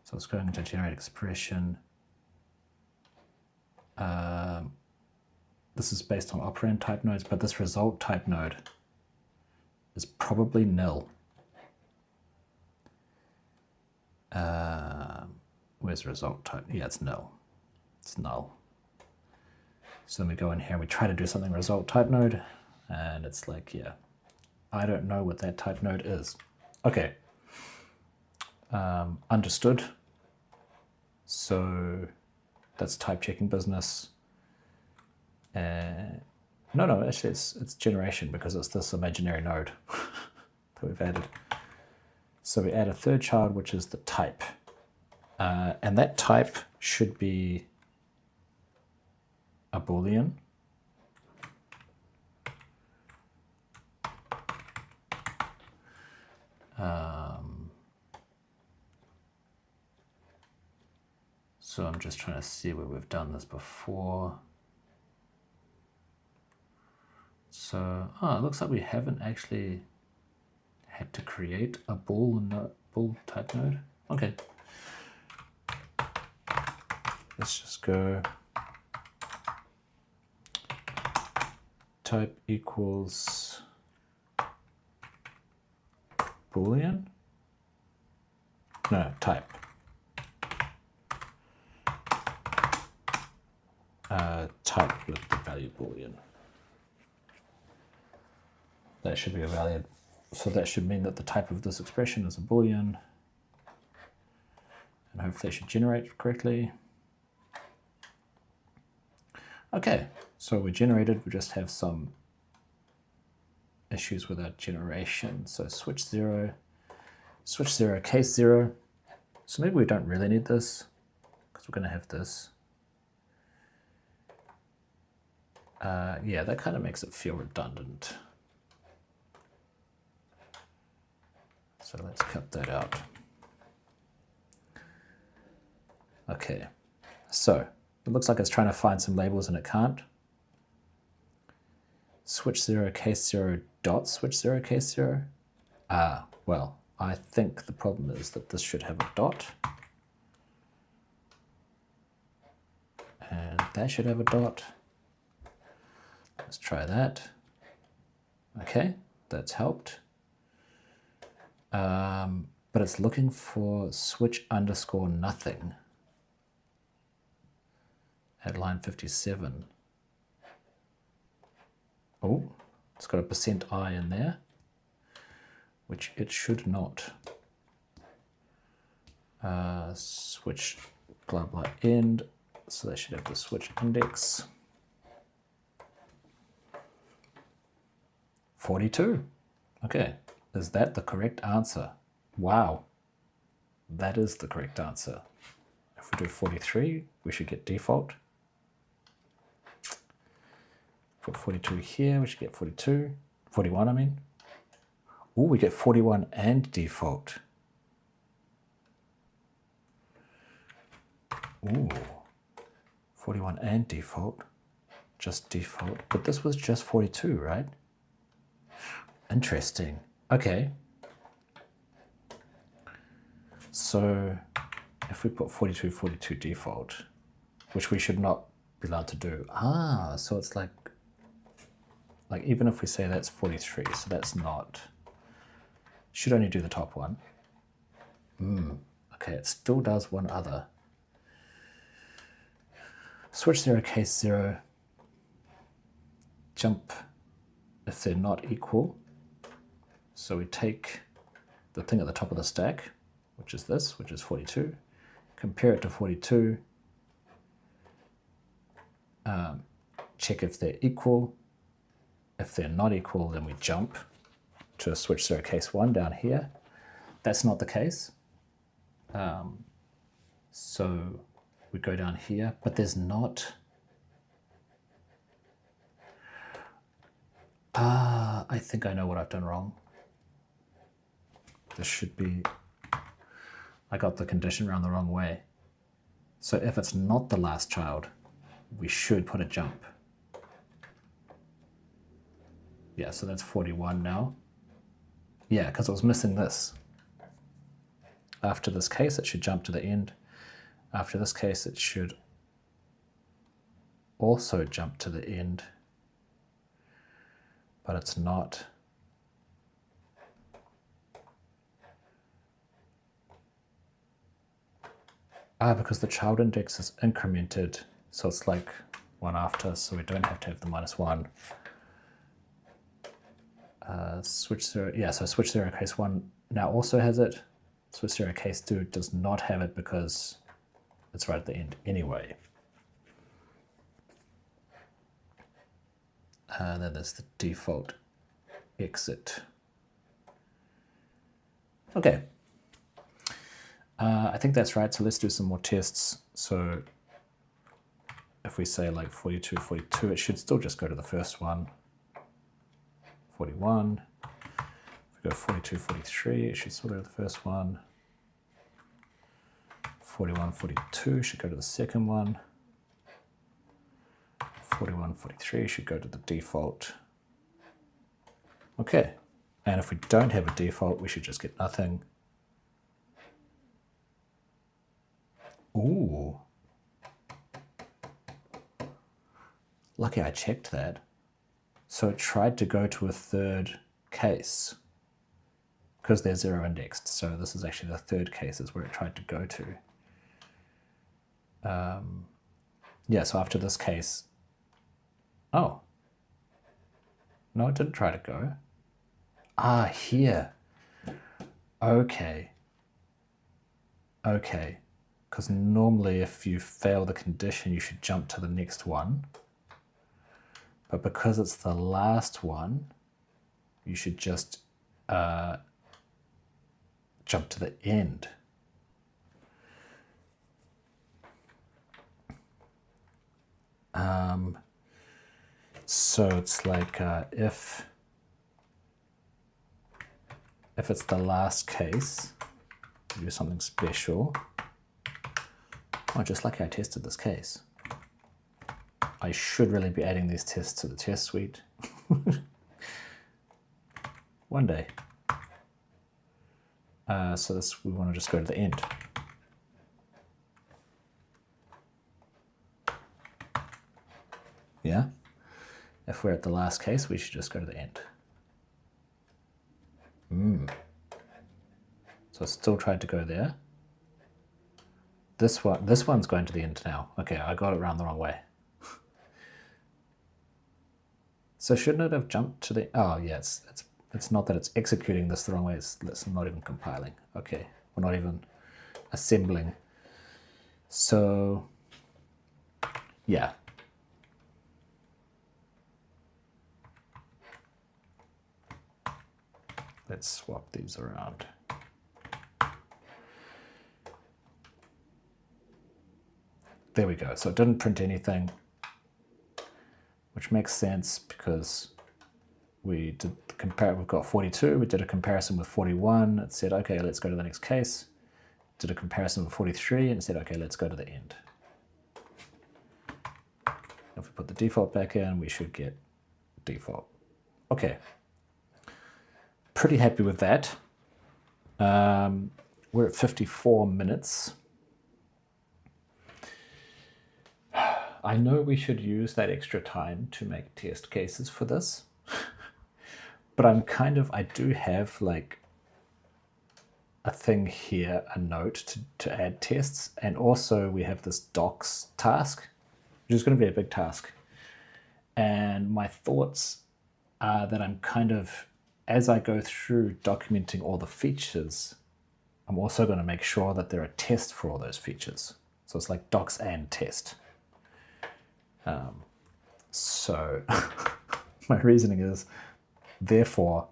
[SPEAKER 1] So it's going to generate expression. This is based on operand type nodes, but this result type node is probably nil. Where's the result type? Yeah, it's nil. It's null. So then we go in here and we try to do something result type node, and it's like, yeah, I don't know what that type node is. Okay, understood. So that's type checking business. No, actually it's generation, because it's this imaginary node that we've added. So we add a third child, which is the type. And that type should be a Boolean. So I'm just trying to see where we've done this before. So, it looks like we haven't actually had to create a bool type node. Okay. Let's just go type equals Boolean. No, type. Type with the value Boolean. That should be a valid. So that should mean that the type of this expression is a Boolean. And hopefully it should generate correctly. Okay, so we generated, we just have some issues with our generation. So switch 0, case 0. So maybe we don't really need this, because we're going to have this. Yeah, that kind of makes it feel redundant. So let's cut that out. Okay, so it looks like it's trying to find some labels and it can't. Switch 0, case 0, dot switch 0, case 0. Well, I think the problem is that this should have a dot. And that should have a dot. Let's try that. Okay, that's helped. But it's looking for switch underscore nothing at line 57. Oh, it's got a %i in there, which it should not. Switch blah blah end, so they should have the switch index. 42. Okay, is that the correct answer? Wow, that is the correct answer. If we do 43, we should get default. Put 42 here, we should get 42. 41, I mean. Oh, we get 41 and default. Ooh, 41 and default. Just default. But this was just 42, right? Interesting. Okay. So if we put 42, 42 default, which we should not be allowed to do. So it's like even if we say that's 43, so that's not, should only do the top one. Okay, it still does one other. Switch 0, case 0, jump if they're not equal. So we take the thing at the top of the stack, which is this, which is 42, compare it to 42, check if they're equal. If they're not equal, then we jump to switch 0, case 1 down here. That's not the case. So we go down here, but there's not. I think I know what I've done wrong. This should be, I got the condition around the wrong way. So if it's not the last child, we should put a jump. Yeah, so that's 41 now. Yeah, because I was missing this. After this case, it should jump to the end. After this case, it should also jump to the end, but it's not. Because the child index is incremented, so it's like one after, so we don't have to have the -1. Switch 0, yeah, so switch 0 case 1 now also has it. Switch 0 case 2 does not have it because it's right at the end anyway. Then there's the default exit. Okay. I think that's right, so let's do some more tests. So if we say like 42, 42, it should still just go to the first one. 41. If we go 42, 43, it should still go to the first one. 41, 42 should go to the second one. 41, 43 should go to the default. Okay, and if we don't have a default, we should just get nothing. Ooh. Lucky I checked that. So it tried to go to a third case because they're 0 indexed. So this is actually the third case is where it tried to go to. Yeah, so after this case, oh, no, it didn't try to go. Here. Okay. Okay, because normally if you fail the condition, you should jump to the next one. But because it's the last one, you should just jump to the end. So it's like if it's the last case, do something special. Oh, just like I tested this case. I should really be adding these tests to the test suite. One day. So this, we want to just go to the end. Yeah? If we're at the last case, we should just go to the end. So I still tried to go there. This one's going to the end now. Okay, I got it around the wrong way. So shouldn't it have jumped to the, oh yeah, it's not that it's executing this the wrong way, it's not even compiling. Okay, we're not even assembling. So yeah. Let's swap these around. There we go. So it didn't print anything, which makes sense because we did the compare. We've got 42. We did a comparison with 41. It said, okay, let's go to the next case. Did a comparison with 43 and said, okay, let's go to the end. If we put the default back in, we should get default. Okay. Pretty happy with that. We're at 54 minutes. I know we should use that extra time to make test cases for this, but I do have like a thing here, a note to add tests, and also we have this docs task, which is going to be a big task. And my thoughts are that I'm kind of, as I go through documenting all the features, I'm also going to make sure that there are tests for all those features. So it's like docs and test. So my reasoning is, therefore,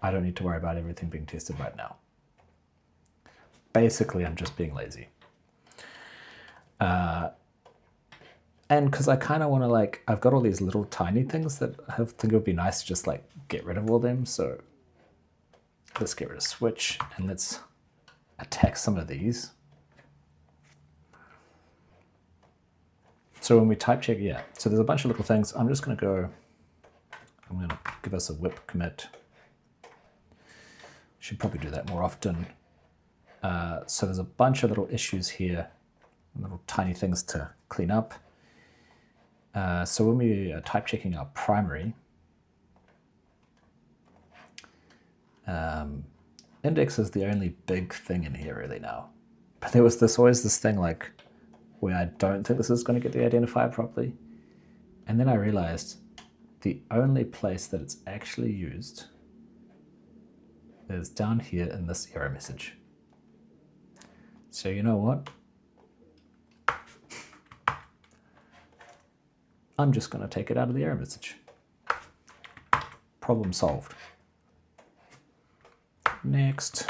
[SPEAKER 1] I don't need to worry about everything being tested right now. Basically, I'm just being lazy. And because I kind of want to, like, I've got all these little tiny things that I think it would be nice to just like get rid of all them. So let's get rid of switch and let's attack some of these. So when we type check, yeah, so there's a bunch of little things. I'm just going to go, I'm going to give us a whip commit. Should probably do that more often. So there's a bunch of little issues here, little tiny things to clean up. So when we are type checking our primary, index is the only big thing in here really now. But there was always this thing like where I don't think this is going to get the identifier properly. And then I realized the only place that it's actually used is down here in this error message. So you know what? I'm just going to take it out of the error message. Problem solved. Next.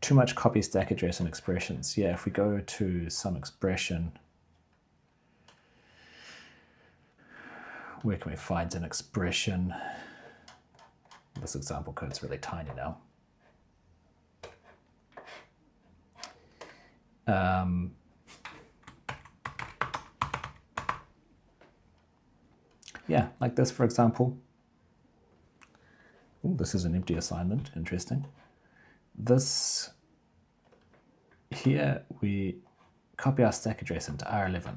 [SPEAKER 1] Too much copy stack address and expressions. Yeah, if we go to some expression, where can we find an expression? This example code is really tiny now. Yeah, like this, for example. Ooh, this is an empty assignment, interesting. This, here we copy our stack address into R11,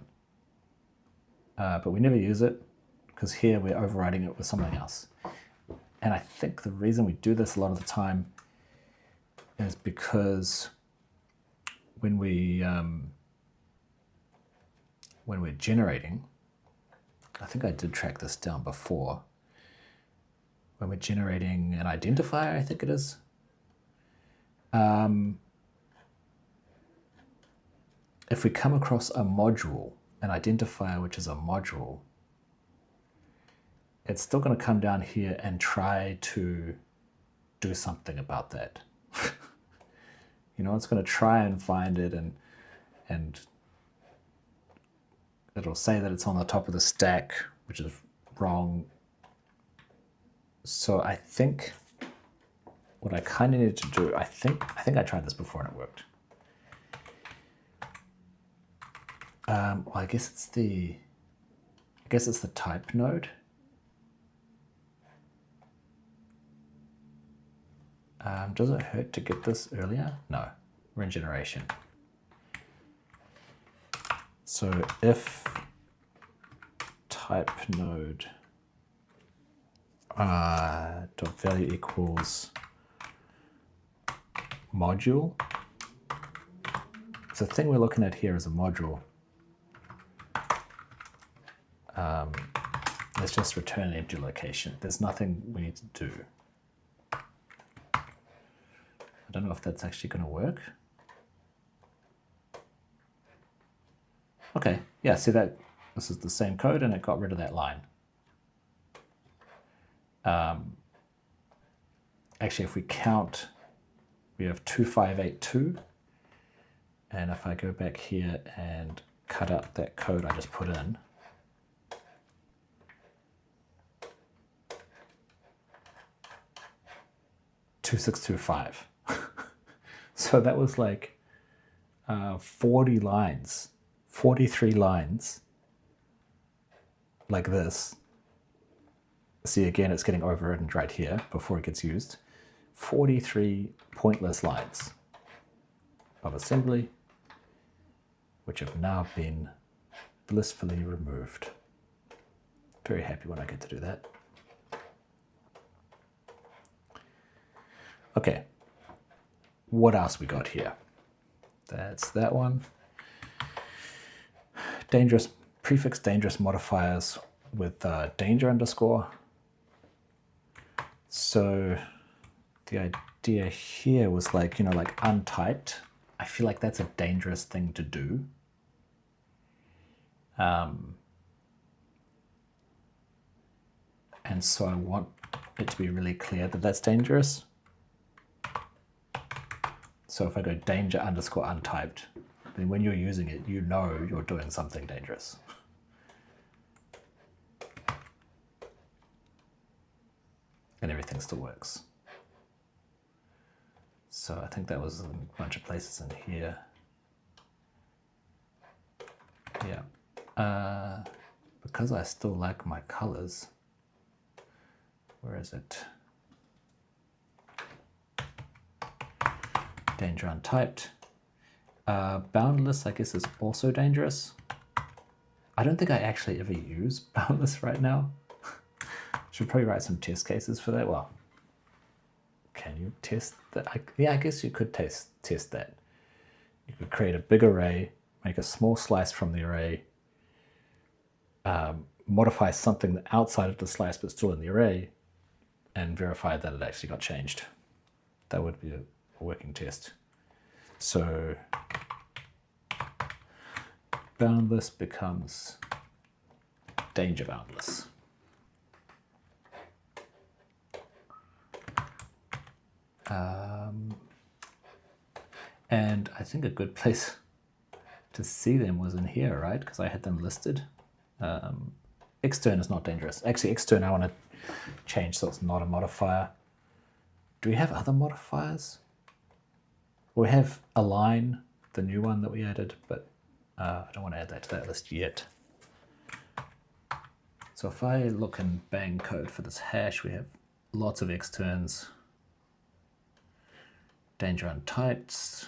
[SPEAKER 1] but we never use it because here we're overriding it with something else. And I think the reason we do this a lot of the time is because when we're generating, I think I did track this down before, when we're generating an identifier, I think it is, if we come across a module, an identifier which is a module, it's still going to come down here and try to do something about that. You know, it's going to try and find it, and it'll say that it's on the top of the stack, which is wrong. So I think what I kind of need to do, I think I tried this before and it worked. Well, I guess it's the type node. Does it hurt to get this earlier? No, we're in generation. So if type node dot value equals module. So the thing we're looking at here is a module. Let's just return an empty location. There's nothing we need to do. I don't know if that's actually going to work. Okay, yeah, see that this is the same code and it got rid of that line. Actually, if we count, we have 2582. And if I go back here and cut out that code I just put in, (2625). So that was like 40 lines, 43 lines like this. See, again, it's getting overridden right here before it gets used. 43 pointless lines of assembly, which have now been blissfully removed. Very happy when I get to do that. Okay, what else we got here? That's that one. Dangerous, prefix dangerous modifiers with danger underscore. So the idea here was like, you know, like untyped. I feel like that's a dangerous thing to do. And so I want it to be really clear that that's dangerous. So if I go danger underscore untyped, then when you're using it, you know you're doing something dangerous. And everything still works. So I think that was a bunch of places in here. Yeah. because I still like my colors. Where is it? Danger untyped. Boundless, I guess, is also dangerous. I don't think I actually ever use boundless right now. Should probably write some test cases for that. Well, can you test that? Yeah, I guess you could test that. You could create a big array, make a small slice from the array, modify something outside of the slice but still in the array, and verify that it actually got changed. That would be a working test. So boundless becomes danger boundless. And I think a good place to see them was in here, right? Because I had them listed. Extern is not dangerous. Actually, extern I want to change so it's not a modifier. Do we have other modifiers? We have align, the new one that we added, but I don't want to add that to that list yet. So if I look in bang code for this hash, we have lots of externs. Danger untyped.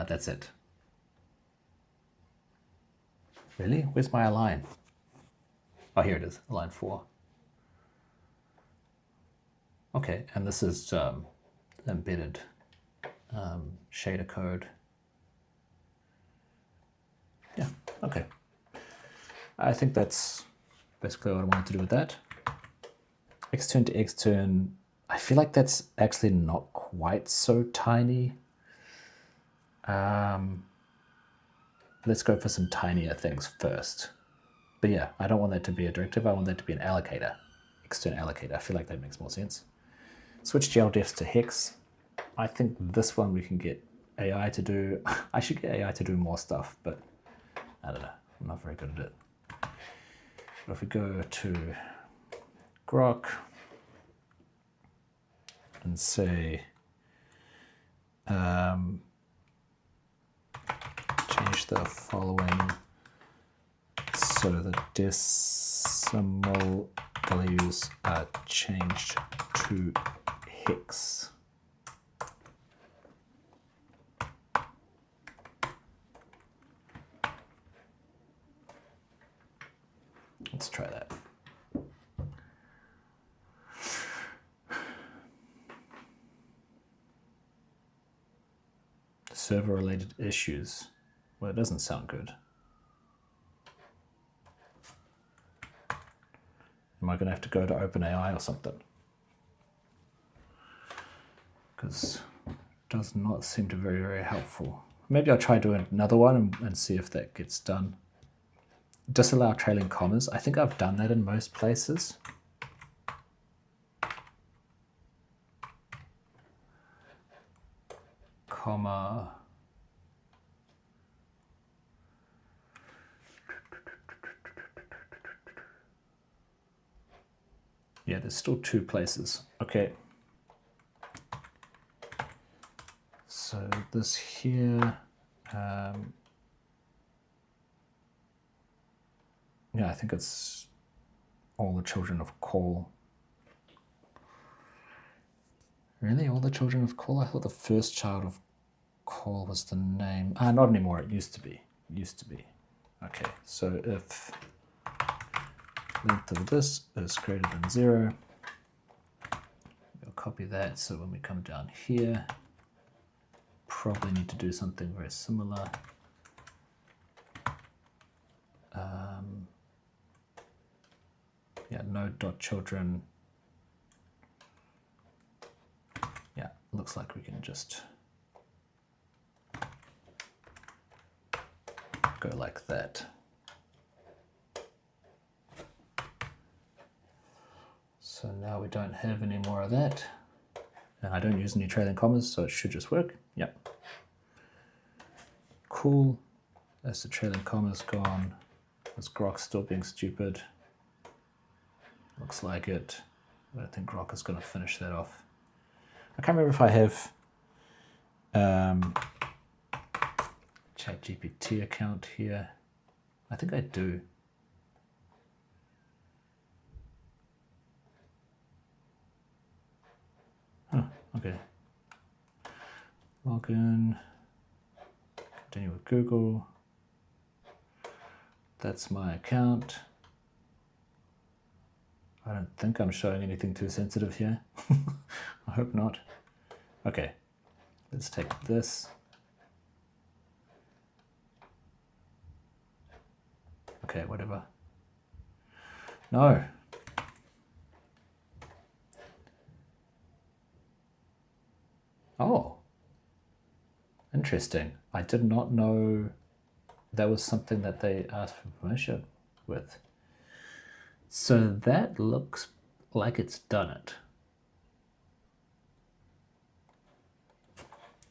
[SPEAKER 1] That's it. Really? Where's my align? Oh, here it is, align 4. Okay, and this is embedded shader code. Yeah, okay. I think that's basically what I wanted to do with that. Extern to extern, I feel like that's actually not quite so tiny. Let's go for some tinier things first. But yeah, I don't want that to be a directive. I want that to be an allocator, extern allocator. I feel like that makes more sense. Switch GLDefs to hex. I think this one we can get AI to do. I should get AI to do more stuff, but I don't know. I'm not very good at it. But if we go to Grok and say, change the following so the decimal values are changed to hex. Let's try that. Server-related issues. Well, it doesn't sound good. Am I going to have to go to OpenAI or something? Because it does not seem to be very, very helpful. Maybe I'll try doing another one and see if that gets done. Disallow trailing commas. I think I've done that in most places. Comma. Yeah, there's still 2 places. Okay. So this here, yeah, I think it's all the children of call. Really, all the children of call? I thought the first child of call was the name. Not anymore. It used to be. Okay, so if length of this is greater than 0, we'll copy that. So when we come down here, probably need to do something very similar. Yeah, node.children. Yeah, looks like we can just go like that. So now we don't have any more of that. And I don't use any trailing commas, so it should just work. Yep. Cool. As the trailing commas gone. Is Grok still being stupid? Looks like it. But I think Grok is going to finish that off. I can't remember if I have ChatGPT account here. I think I do. Oh, okay. Login. Continue with Google. That's my account. I don't think I'm showing anything too sensitive here. I hope not. Okay, let's take this. Okay, whatever. No. Oh, interesting. I did not know that was something that they asked for permission with. So that looks like it's done it.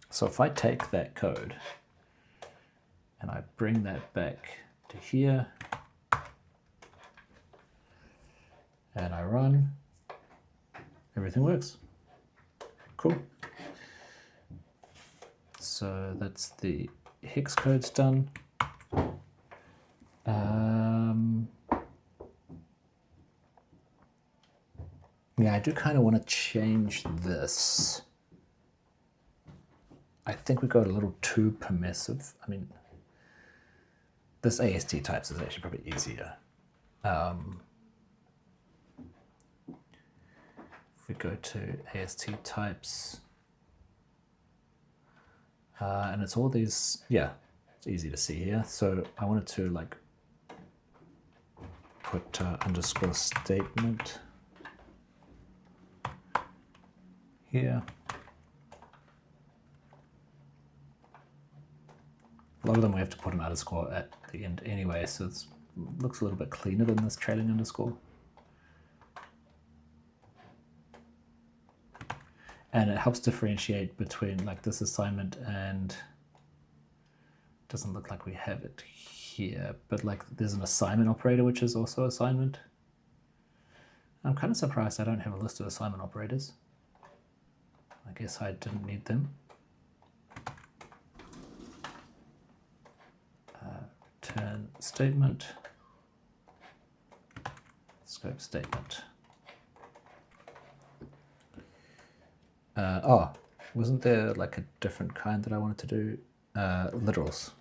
[SPEAKER 1] So if I take that code and I bring that back to here and I run, everything works. Cool. So that's the hex code's done. Yeah, I do kind of want to change this. I think we got a little too permissive. I mean, this AST types is actually probably easier. If we go to AST types, and it's all these, yeah, it's easy to see here. So I wanted to like put underscore statement here. A lot of them we have to put an underscore at the end anyway, so it looks a little bit cleaner than this trailing underscore. And it helps differentiate between like this assignment and doesn't look like we have it here, but like there's an assignment operator which is also assignment. I'm kind of surprised I don't have a list of assignment operators. I guess I didn't need them. Return statement, scope statement. Oh, wasn't there like a different kind that I wanted to do? Literals.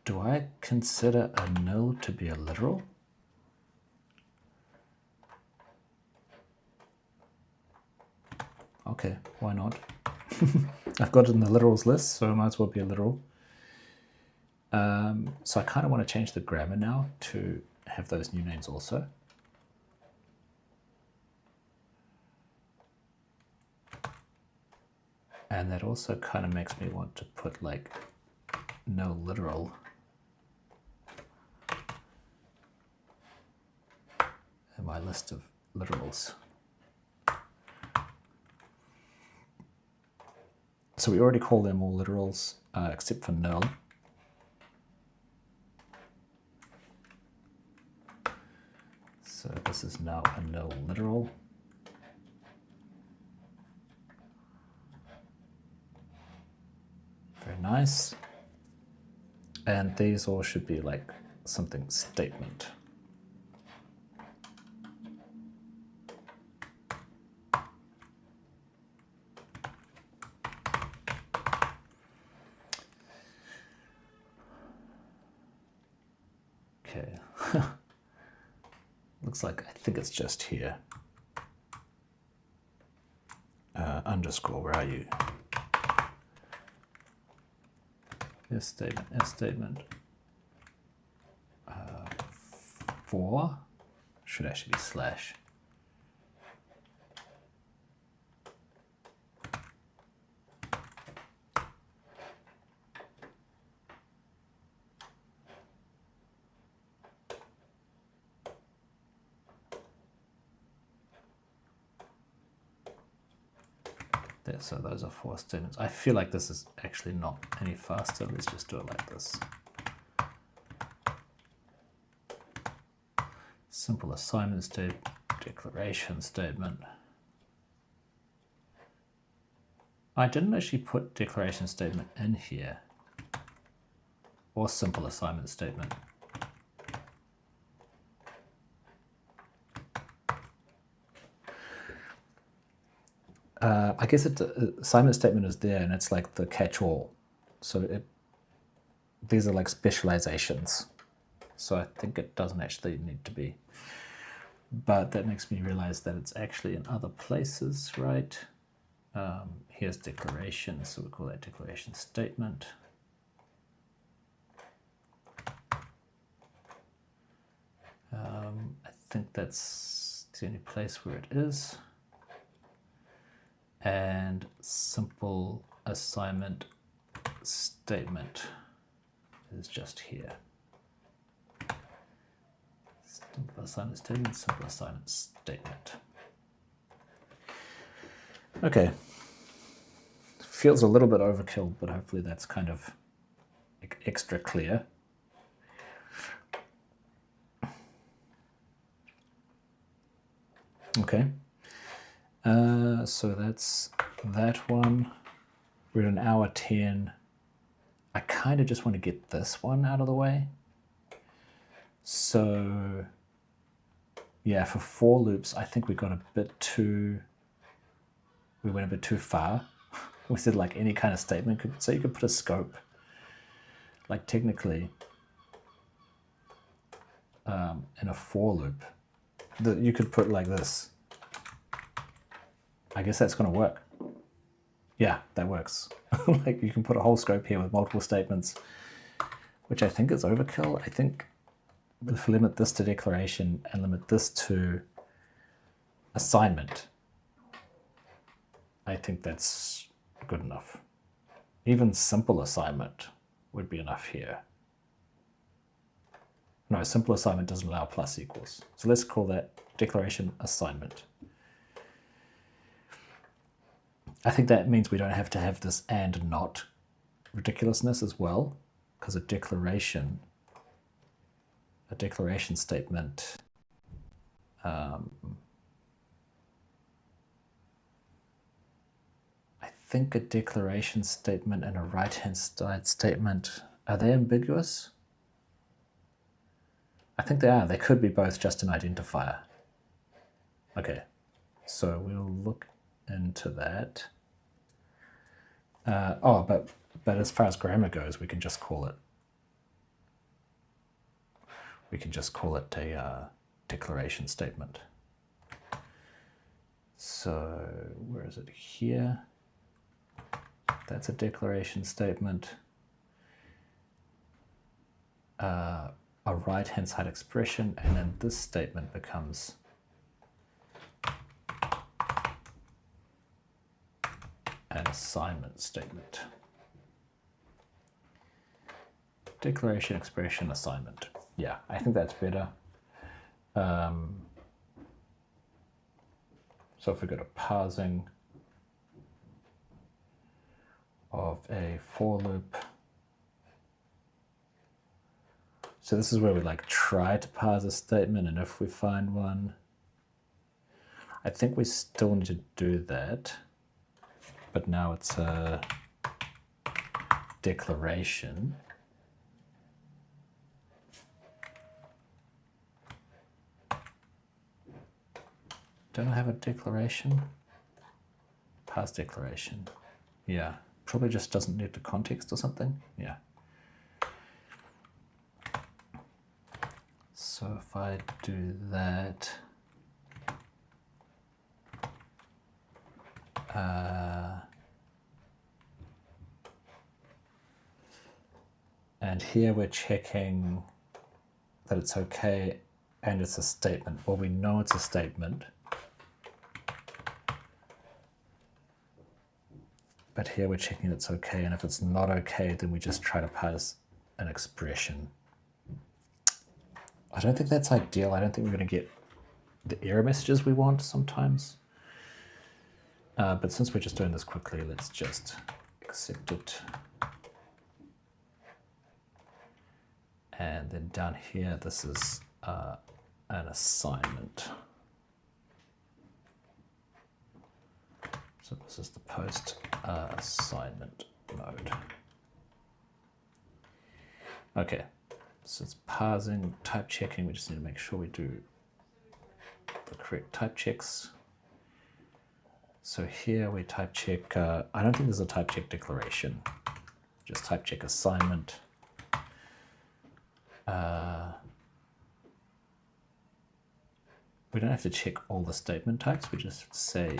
[SPEAKER 1] Do I consider a nil to be a literal? Okay, why not? I've got it in the literals list, so it might as well be a literal. So I kind of want to change the grammar now to have those new names also. And that also kind of makes me want to put like no literal in my list of literals. So we already call them all literals except for null. So this is now a null literal. Very nice. And these all should be like something statement. Okay. Looks like, I think it's just here. Underscore, where are you? S statement, S statement. 4 should actually be slash. There, so those are 4 statements. I feel like this is actually not any faster. Let's just do it like this. Simple assignment statement, declaration statement. I didn't actually put declaration statement in here, or simple assignment statement. I guess assignment statement is there, and it's like the catch-all. So these are like specializations. So I think it doesn't actually need to be. But that makes me realize that it's actually in other places, right? Here's declaration, so we call that declaration statement. I think that's the only place where it is. And simple assignment statement is just here. Simple assignment statement, simple assignment statement. Okay. Feels a little bit overkill, but hopefully that's kind of extra clear. Okay. So that's that one. We're at an hour 10. I kind of just want to get this one out of the way. So yeah, for for loops, I think we got a bit too, we went a bit too far. We said like any kind of statement, so you could put a scope. Like technically, in a for loop, you could put like this. I guess that's going to work. Yeah, that works. Like you can put a whole scope here with multiple statements, which I think is overkill. I think if we limit this to declaration and limit this to assignment, I think that's good enough. Even simple assignment would be enough here. No, simple assignment doesn't allow plus equals. So let's call that declaration assignment. I think that means we don't have to have this and not ridiculousness as well, because a declaration statement I think a declaration statement and a right-hand side statement, are they ambiguous? I think they are. They could be both just an identifier. Okay, so we'll look into that. But as far as grammar goes, we can just call it. We can just call it a declaration statement. So where is it? Here. That's a declaration statement. A right-hand side expression, and then this statement becomes an assignment statement. Declaration, expression, assignment. Yeah, I think that's better. So if we go to parsing of a for loop, so this is where we like try to parse a statement, and if we find one, I think we still need to do that, but now it's a declaration. Don't I have a declaration? Parse declaration. Yeah, probably just doesn't need the context or something. Yeah. So if I do that, and here we're checking that it's okay and it's a statement. Well, we know it's a statement, but here we're checking it's okay, and if it's not okay, then we just try to parse an expression. I don't think that's ideal. I don't think we're going to get the error messages we want sometimes. But since we're just doing this quickly, let's just accept it. And then down here, this is an assignment. So this is the post assignment mode. Okay, so it's parsing, type checking. We just need to make sure we do the correct type checks. So here we type check, I don't think there's a type check declaration, just type check assignment. We don't have to check all the statement types, we just say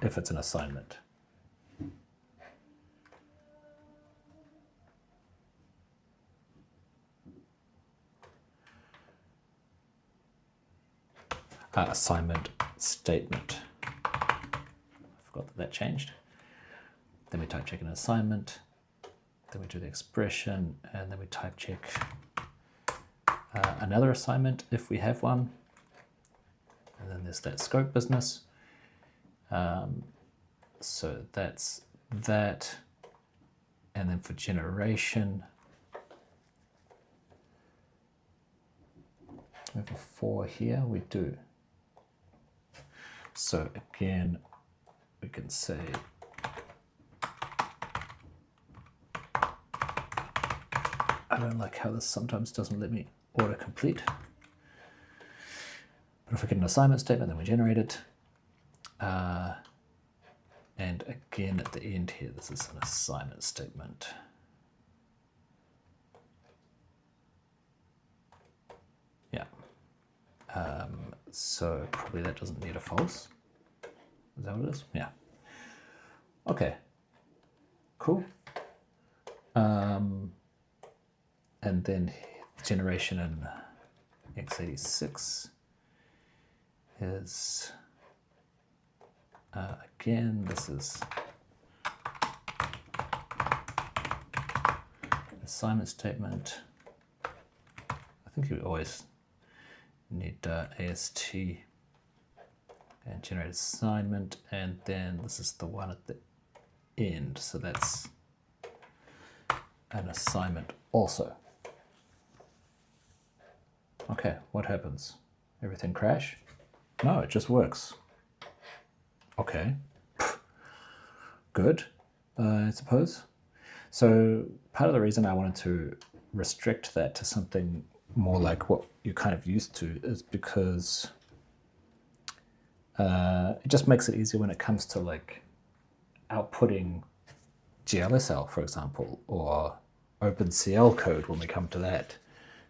[SPEAKER 1] if it's an assignment. Assignment statement. I forgot that changed. Then we type check an assignment, then we do the expression, and then we type check another assignment if we have one. And then there's that scope business. So that's that. And then for generation, we have a 4 here, we do. So again, we can say I don't like how this sometimes doesn't let me autocomplete. But if we get an assignment statement, then we generate it. And again, at the end here, this is an assignment statement. Yeah. So probably that doesn't need a false. Is that what it is? Yeah. Okay. Cool. And then generation in x86 is again, this is assignment statement. I think you always need AST and generate assignment, and then this is the one at the end, so that's an assignment also. Okay, what happens? Everything crash? No, it just works. Okay, good, I suppose. So part of the reason I wanted to restrict that to something more like what you're kind of used to is because it just makes it easier when it comes to like outputting GLSL, for example, or OpenCL code when we come to that.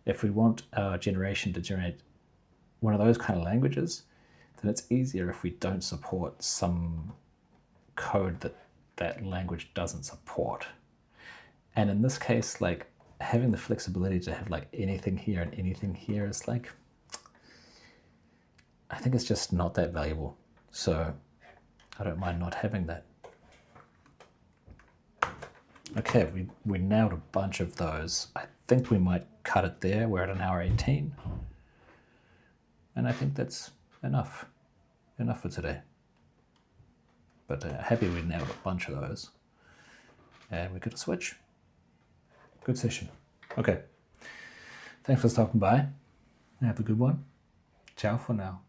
[SPEAKER 1] If we want our generation to generate one of those kind of languages, then it's easier if we don't support some code that that language doesn't support. And in this case, like having the flexibility to have like anything here and anything here is like, I think it's just not that valuable. So I don't mind not having that. Okay, we nailed a bunch of those. I think we might cut it there. We're at an hour 18. And I think that's enough for today. But happy we nailed a bunch of those. And we got a switch. Good session. Okay. Thanks for stopping by. Have a good one. Ciao for now.